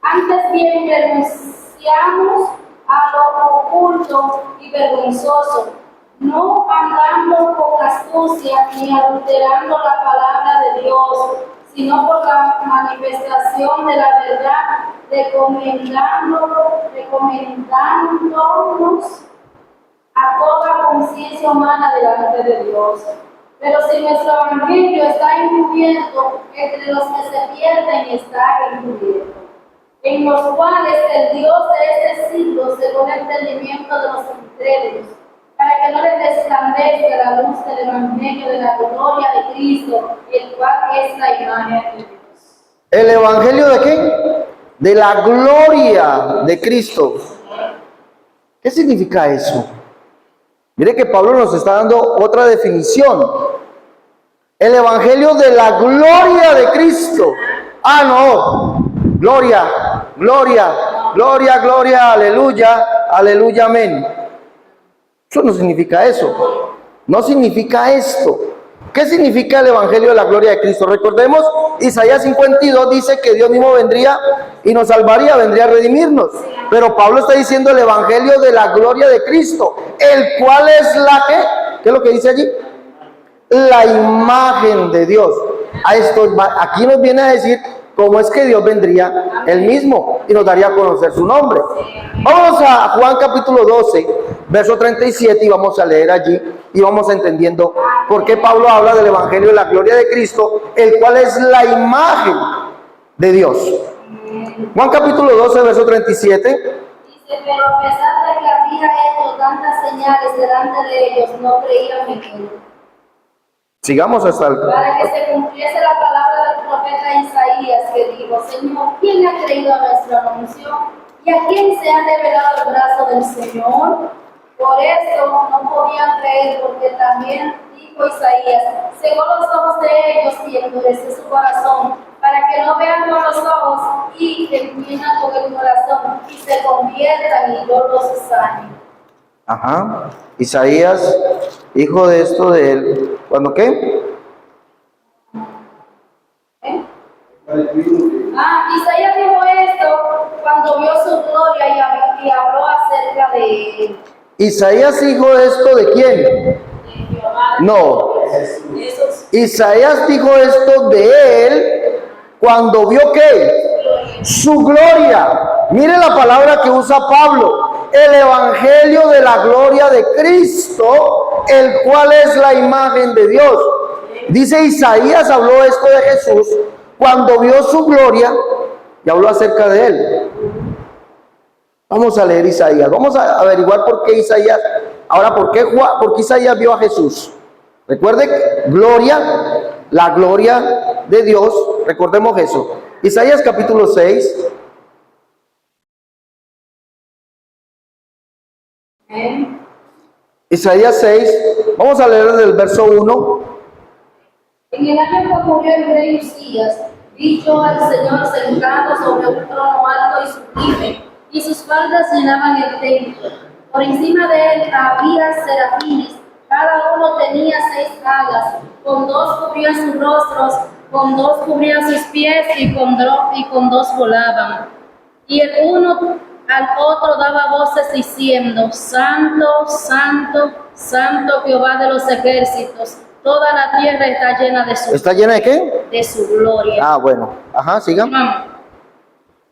Antes bien renunciamos a lo oculto y vergonzoso, no andando con astucia ni adulterando la palabra de Dios, sino por la manifestación de la verdad, recomendándonos a toda conciencia humana delante de Dios. Pero si nuestro evangelio está encubierto, entre los que se pierden está encubierto, en los cuales el Dios de este siglo cegó el entendimiento de los incrédulos, para que no les resplandezca la luz del evangelio de la gloria de Cristo, el cual es la imagen de Dios. ¿El evangelio de qué? De la gloria de Cristo. ¿Qué significa eso? Mire que Pablo nos está dando otra definición. El evangelio de la gloria de Cristo. Ah, no. Gloria, gloria, gloria, gloria, aleluya, aleluya, amén. Eso no significa eso. No significa esto. ¿Qué significa el evangelio de la gloria de Cristo? Recordemos, Isaías 52 dice que Dios mismo vendría y nos salvaría, vendría a redimirnos. Pero Pablo está diciendo el evangelio de la gloria de Cristo, el cual es la que, ¿qué es lo que dice allí? La imagen de Dios. Aquí nos viene a decir cómo es que Dios vendría él mismo y nos daría a conocer su nombre. Vamos a Juan capítulo 12, verso 37 y vamos a leer allí y vamos entendiendo por qué Pablo habla del evangelio de la gloria de Cristo, el cual es la imagen de Dios. Juan capítulo 12, verso 37. Dice, pero a pesar de que había hecho tantas señales delante de ellos, no creían en él. Sigamos hasta el... Para que se cumpliese la palabra del profeta Isaías, que dijo: Señor, ¿quién ha creído a nuestro anuncio? ¿Y a quién se ha revelado el brazo del Señor? Por eso no podían creer, porque también dijo Isaías: cegó los ojos de ellos y endureció su corazón, para que no vean con los ojos y entiendan con el corazón y se conviertan y yo los sane. Ajá. Isaías, hijo de esto de él. ¿Cuándo qué? ¿Eh? Isaías dijo esto cuando vio su gloria y habló acerca de él. Isaías, hijo de esto de quién? De Jehová. No. Esos Isaías dijo esto de él cuando vio qué? Su gloria. Mire la palabra que usa Pablo. El evangelio de la gloria de Cristo, el cual es la imagen de Dios. Dice Isaías, habló esto de Jesús cuando vio su gloria y habló acerca de él. Vamos a leer Isaías, vamos a averiguar por qué Isaías, ahora por qué Isaías vio a Jesús. Recuerde, gloria, la gloria de Dios, recordemos eso. Isaías capítulo 6. Isaías 6, vamos a leer desde el verso 1. En el año que murió el rey Usías, vi yo al Señor sentado sobre un trono alto y sublime, y sus faldas llenaban el templo. Por encima de él había serafines, cada uno tenía 6 alas, con 2 cubrían sus rostros, con 2 cubrían sus pies y con 2 volaban. Y el uno al otro daba voces diciendo: Santo, Santo, Santo Jehová de los ejércitos, toda la tierra está llena de su ¿Está llena de qué? De su gloria. Ah, bueno. Ajá, sigan.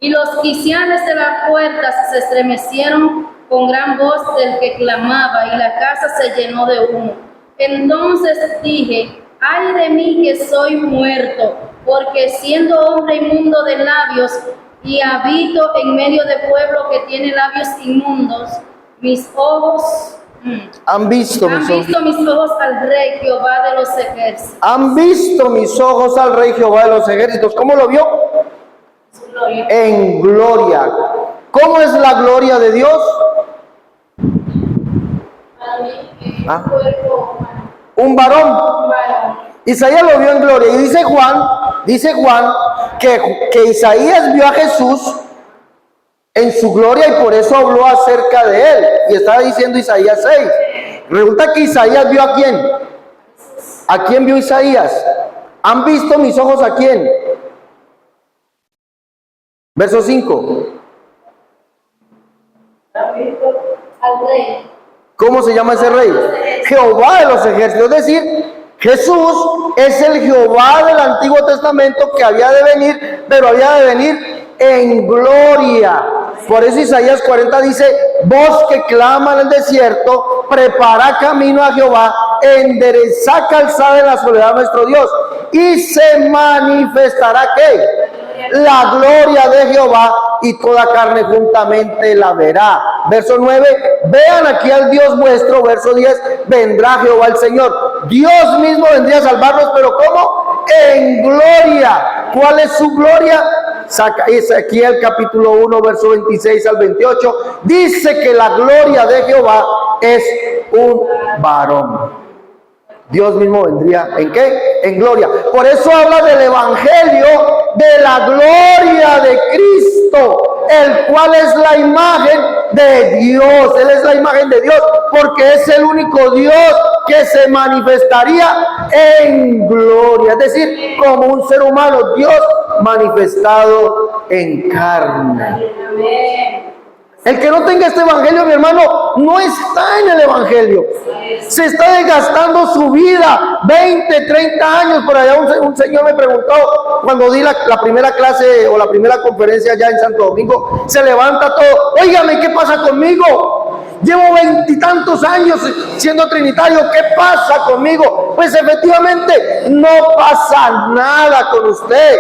Y los quiciales de las puertas se estremecieron con gran voz del que clamaba, y la casa se llenó de humo. Entonces dije: ay de mí que soy muerto, porque siendo hombre inmundo de labios, y habito en medio de pueblo que tiene labios inmundos, mis ojos Han visto mis ojos al Rey Jehová de los ejércitos. Han visto mis ojos al Rey Jehová de los ejércitos. ¿Cómo lo vio? Su gloria. En gloria. ¿Cómo es la gloria de Dios? Para mí, Ah. cuerpo humano. Un varón. Varón. Isaías lo vio en gloria. Y dice Juan que Isaías vio a Jesús en su gloria y por eso habló acerca de él. Y estaba diciendo Isaías 6. Resulta que Isaías vio a quién. ¿A quién vio Isaías? ¿Han visto mis ojos a quién? Verso 5. Al Rey. ¿Cómo se llama ese rey? Jehová de los ejércitos. Es decir, Jesús es el Jehová del Antiguo Testamento que había de venir, pero había de venir en gloria. Por eso Isaías 40 dice: voz que clama en el desierto, prepara camino a Jehová, endereza calzada en la soledad de nuestro Dios. Y se manifestará ¿qué? La gloria de Jehová, y toda carne juntamente la verá. Verso 9, vean aquí al Dios vuestro. Verso 10, vendrá Jehová el Señor. Dios mismo vendría a salvarnos, pero ¿cómo? En gloria. ¿Cuál es su gloria? Ezequiel capítulo 1, verso 26 al 28, dice que la gloria de Jehová es un varón. Dios mismo vendría, ¿en qué? En gloria. Por eso habla del evangelio de la gloria de Cristo, el cual es la imagen de Dios. Él es la imagen de Dios porque es el único Dios que se manifestaría en gloria. Es decir, como un ser humano, Dios manifestado en carne. Amén. El que no tenga este evangelio, mi hermano, no está en el evangelio. Se está desgastando su vida, 20, 30 años. Por allá un señor me preguntó, cuando di la primera clase o la primera conferencia allá en Santo Domingo, se levanta todo: óigame, ¿qué pasa conmigo? Llevo 20 y tantos años siendo trinitario, ¿qué pasa conmigo? Pues efectivamente, no pasa nada con usted.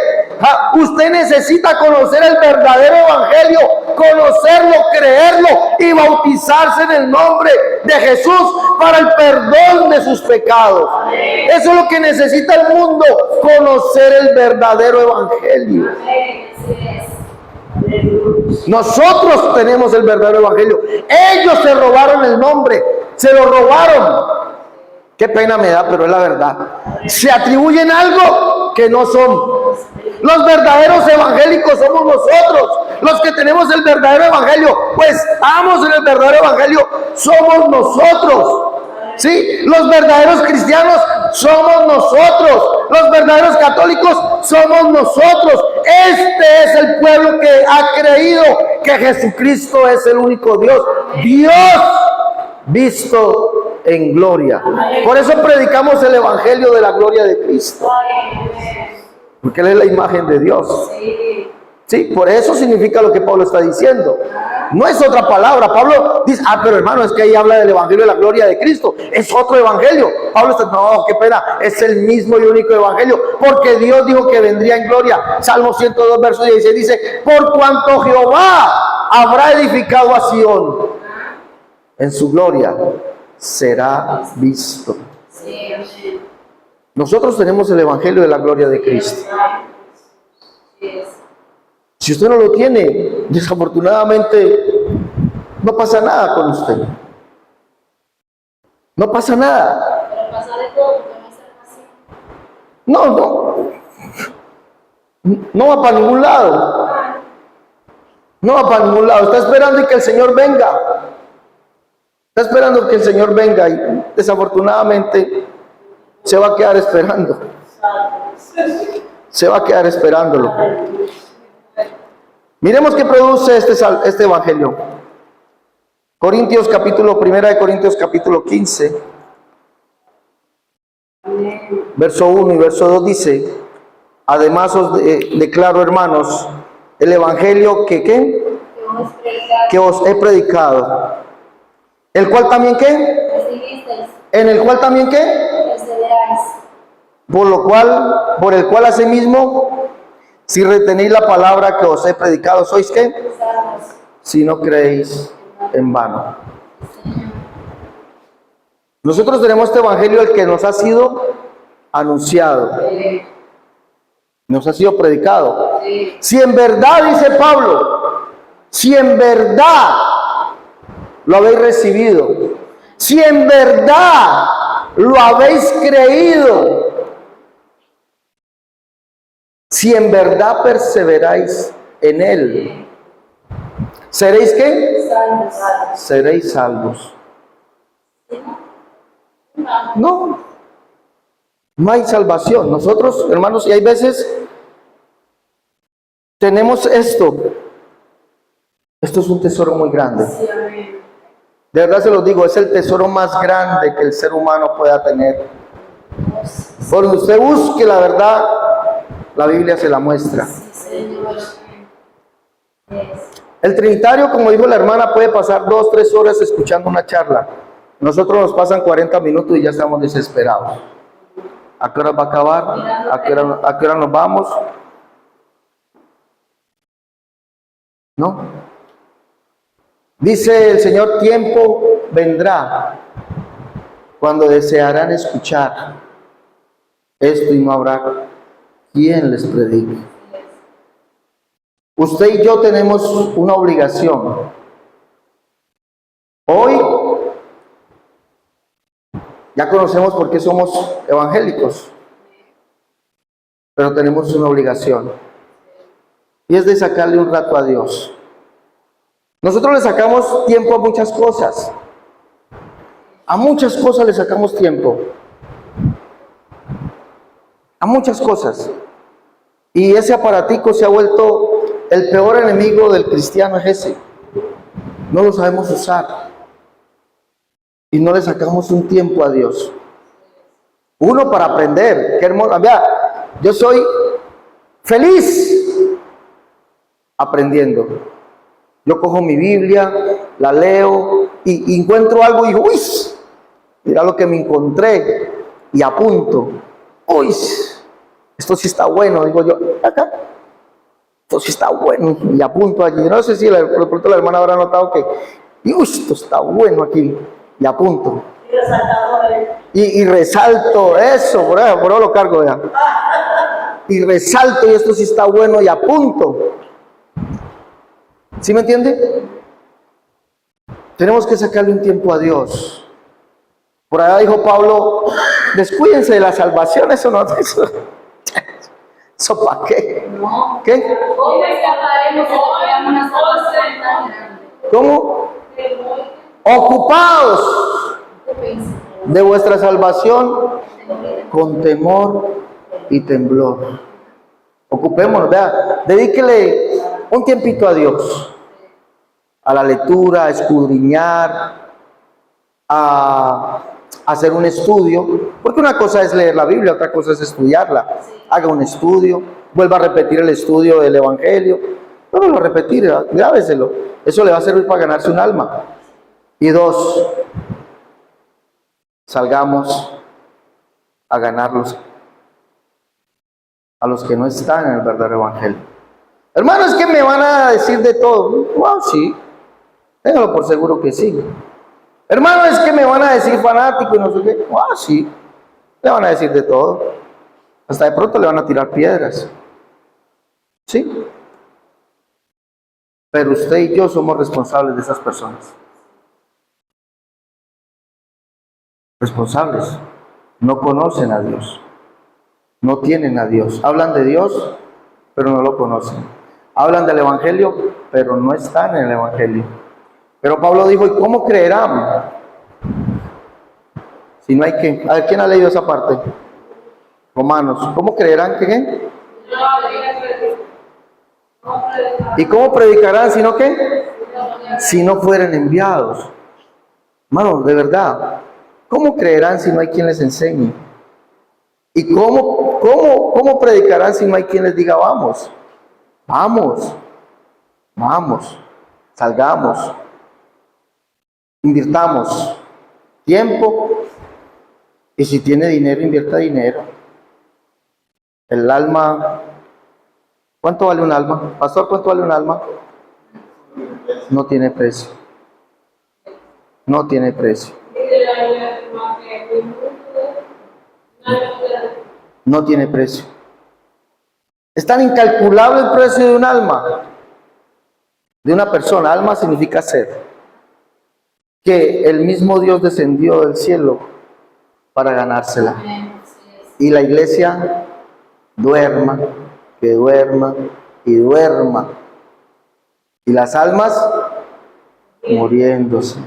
Usted necesita conocer el verdadero evangelio, conocerlo, creerlo y bautizarse en el nombre de Jesús para el perdón de sus pecados. Eso es lo que necesita el mundo, conocer el verdadero evangelio. Nosotros tenemos el verdadero evangelio. Ellos se robaron el nombre, se lo robaron. Qué pena me da, pero es la verdad. Se atribuyen algo que no son. Los verdaderos evangélicos somos nosotros, los que tenemos el verdadero evangelio, pues estamos en el verdadero evangelio, somos nosotros. Sí, los verdaderos cristianos somos nosotros, los verdaderos católicos somos nosotros. Este es el pueblo que ha creído que Jesucristo es el único Dios, Dios visto en gloria. Por eso predicamos el evangelio de la gloria de Cristo, porque Él es la imagen de Dios. Sí, por eso significa lo que Pablo está diciendo. No es otra palabra. Pablo dice, pero hermano, es que ahí habla del evangelio de la gloria de Cristo. Es otro evangelio. Pablo está, no, qué pena, es el mismo y único evangelio, porque Dios dijo que vendría en gloria. Salmo 102, verso 16 dice, por cuanto Jehová habrá edificado a Sión, en su gloria será visto. Nosotros tenemos el evangelio de la gloria de Cristo. Si usted no lo tiene, desafortunadamente no pasa nada con usted. No pasa nada. Pero pasa de todo, porque no es así. No va para ningún lado. No va para ningún lado. Está esperando que el Señor venga. Está esperando que el Señor venga y desafortunadamente se va a quedar esperando. Se va a quedar esperándolo. Miremos qué produce este evangelio. Corintios capítulo 1 de Corintios capítulo 15, verso 1 y verso 2 dice, además os declaro, hermanos, el evangelio que os he predicado, el cual también en el cual también por el cual asimismo, si retenéis la palabra que os he predicado, ¿sois qué? Si no creéis en vano. Nosotros tenemos este evangelio, el que nos ha sido anunciado, nos ha sido predicado. Si en verdad, dice Pablo, si en verdad lo habéis recibido, si en verdad lo habéis creído, si en verdad perseveráis en él, ¿seréis qué? Seréis salvos. No hay salvación. Nosotros, hermanos, y hay veces tenemos esto. Esto es un tesoro muy grande. De verdad se los digo, es el tesoro más grande que el ser humano pueda tener. Por donde usted busque la verdad, la Biblia se la muestra. El trinitario, como dijo la hermana, puede pasar 2 o 3 horas escuchando una charla. Nosotros nos pasan 40 minutos y ya estamos desesperados. ¿A qué hora va a acabar? ¿A qué hora nos vamos? ¿No? Dice el Señor, tiempo vendrá cuando desearán escuchar esto y no habrá quien les predique. Usted y yo tenemos una obligación. Hoy ya conocemos por qué somos evangélicos, pero tenemos una obligación, y es de sacarle un rato a Dios. Nosotros le sacamos tiempo a muchas cosas. A muchas cosas le sacamos tiempo. A muchas cosas. Y ese aparatico se ha vuelto el peor enemigo del cristiano, es ese. No lo sabemos usar. Y no le sacamos un tiempo a Dios. Uno, para aprender. Qué hermoso. Mira, yo soy feliz aprendiendo. Yo cojo mi Biblia, la leo y encuentro algo y digo, uy, mira lo que me encontré, y apunto. Uy, esto sí está bueno, digo yo, acá. Esto sí está bueno, y apunto allí. No sé si de pronto la hermana habrá notado que, uy, esto está bueno aquí, y apunto. Y resalto eso, por ahí lo cargo ya. Y resalto, y esto sí está bueno, y apunto. ¿Sí me entiende? Tenemos que sacarle un tiempo a Dios. Por allá dijo Pablo, descuídense de la salvación, eso ¿Eso para qué? No. ¿Qué? ¿Cómo escaparemos si tenemos una salvación tan grande? ¿Cómo? Ocupados de vuestra salvación con temor y temblor. Ocupémonos, vea, dedíquele un tiempito a Dios, a la lectura, a escudriñar, a hacer un estudio, porque una cosa es leer la Biblia, otra cosa es estudiarla. Haga un estudio, vuelva a repetir el estudio del Evangelio, vuelva a repetir, grábeselo, eso le va a servir para ganarse un alma. Y 2, salgamos a ganarlos a los que no están en el verdadero Evangelio. Hermano, es que me van a decir de todo. Wow, sí, téngalo por seguro que sí. Hermano, es que me van a decir fanático y no sé qué. Wow, sí, le van a decir de todo. Hasta de pronto le van a tirar piedras. Sí. Pero usted y yo somos responsables de esas personas. Responsables. No conocen a Dios. No tienen a Dios. Hablan de Dios, pero no lo conocen. Hablan del Evangelio, pero no están en el Evangelio. Pero Pablo dijo, ¿y cómo creerán? Si no hay que... A ver, ¿quién ha leído esa parte? Romanos. ¿Cómo creerán que qué? ¿Y cómo predicarán si no qué? Si no fueren enviados. Hermano, de verdad, ¿cómo creerán si no hay quien les enseñe? ¿Y cómo predicarán si no hay quien les diga vamos? Vamos, salgamos, invirtamos tiempo y si tiene dinero, invierta dinero. El alma, ¿cuánto vale un alma? Pastor, ¿cuánto vale un alma? No tiene precio. No tiene precio. No tiene precio. Es tan incalculable el precio de un alma, de una persona. Alma significa ser, que el mismo Dios descendió del cielo para ganársela. Y la iglesia duerma, que duerma y duerma. Y las almas muriéndose.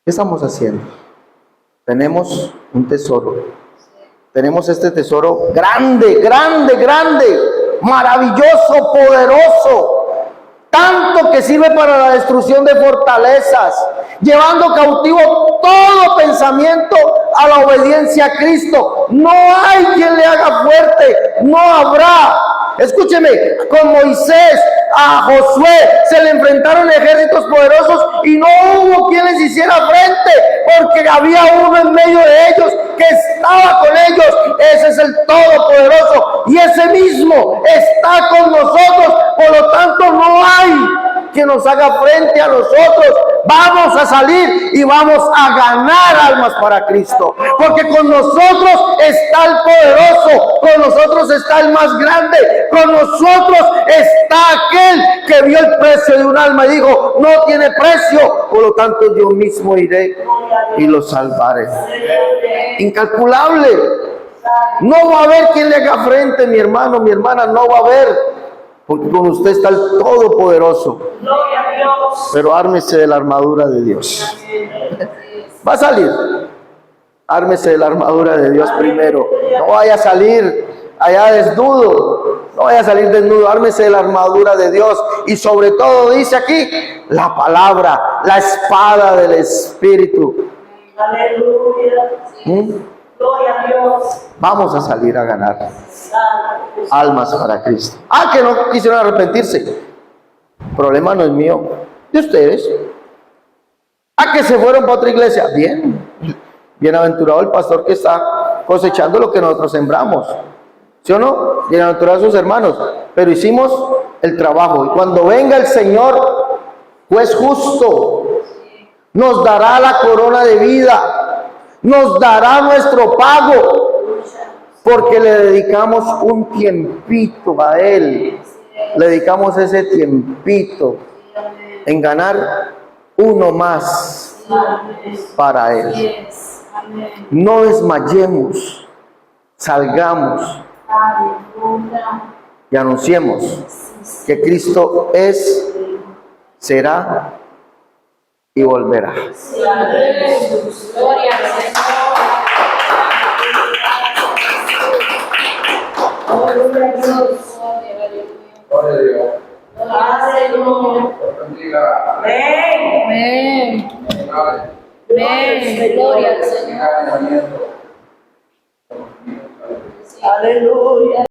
¿Qué estamos haciendo? Tenemos un tesoro. Tenemos este tesoro grande, maravilloso, poderoso, tanto que sirve para la destrucción de fortalezas, llevando cautivo todo pensamiento a la obediencia a Cristo. No hay quien le haga fuerte, no habrá. Escúcheme, con Moisés a Josué se le enfrentaron ejércitos poderosos y no hubo quien les hiciera frente, porque había uno en medio de ellos que estaba con ellos. Ese es el Todopoderoso y ese mismo está con nosotros. Por lo tanto, no hay que nos haga frente a nosotros. Vamos a salir y vamos a ganar almas para Cristo, porque con nosotros está el poderoso, con nosotros está el más grande, con nosotros está aquel que vio el precio de un alma y dijo, no tiene precio, por lo tanto yo mismo iré y lo salvaré. Incalculable. No va a haber quien le haga frente, mi hermano, mi hermana, no va a haber. Porque con usted está el Todopoderoso. Pero ármese de la armadura de Dios. Va a salir. Ármese de la armadura de Dios primero. No vaya a salir allá desnudo. No vaya a salir desnudo. Ármese de la armadura de Dios. Y sobre todo dice aquí, la palabra, la espada del Espíritu. Aleluya. Gloria a Dios. Vamos a salir a ganar almas para Cristo. Que no quisieron arrepentirse. El problema no es mío, de ustedes. Que se fueron para otra iglesia. Bien. Bienaventurado el pastor que está cosechando lo que nosotros sembramos. ¿Sí o no? Bienaventurados sus hermanos. Pero hicimos el trabajo. Y cuando venga el Señor, juez justo, nos dará la corona de vida. Nos dará nuestro pago, porque le dedicamos un tiempito a Él. Le dedicamos ese tiempito en ganar uno más para Él. No desmayemos, salgamos Aleluya. y anunciemos que Cristo es, será y volverá. Gloria al Señor. Gloria a Dios. Aleluya. Amén. Amén. Gloria al Señor. Aleluya.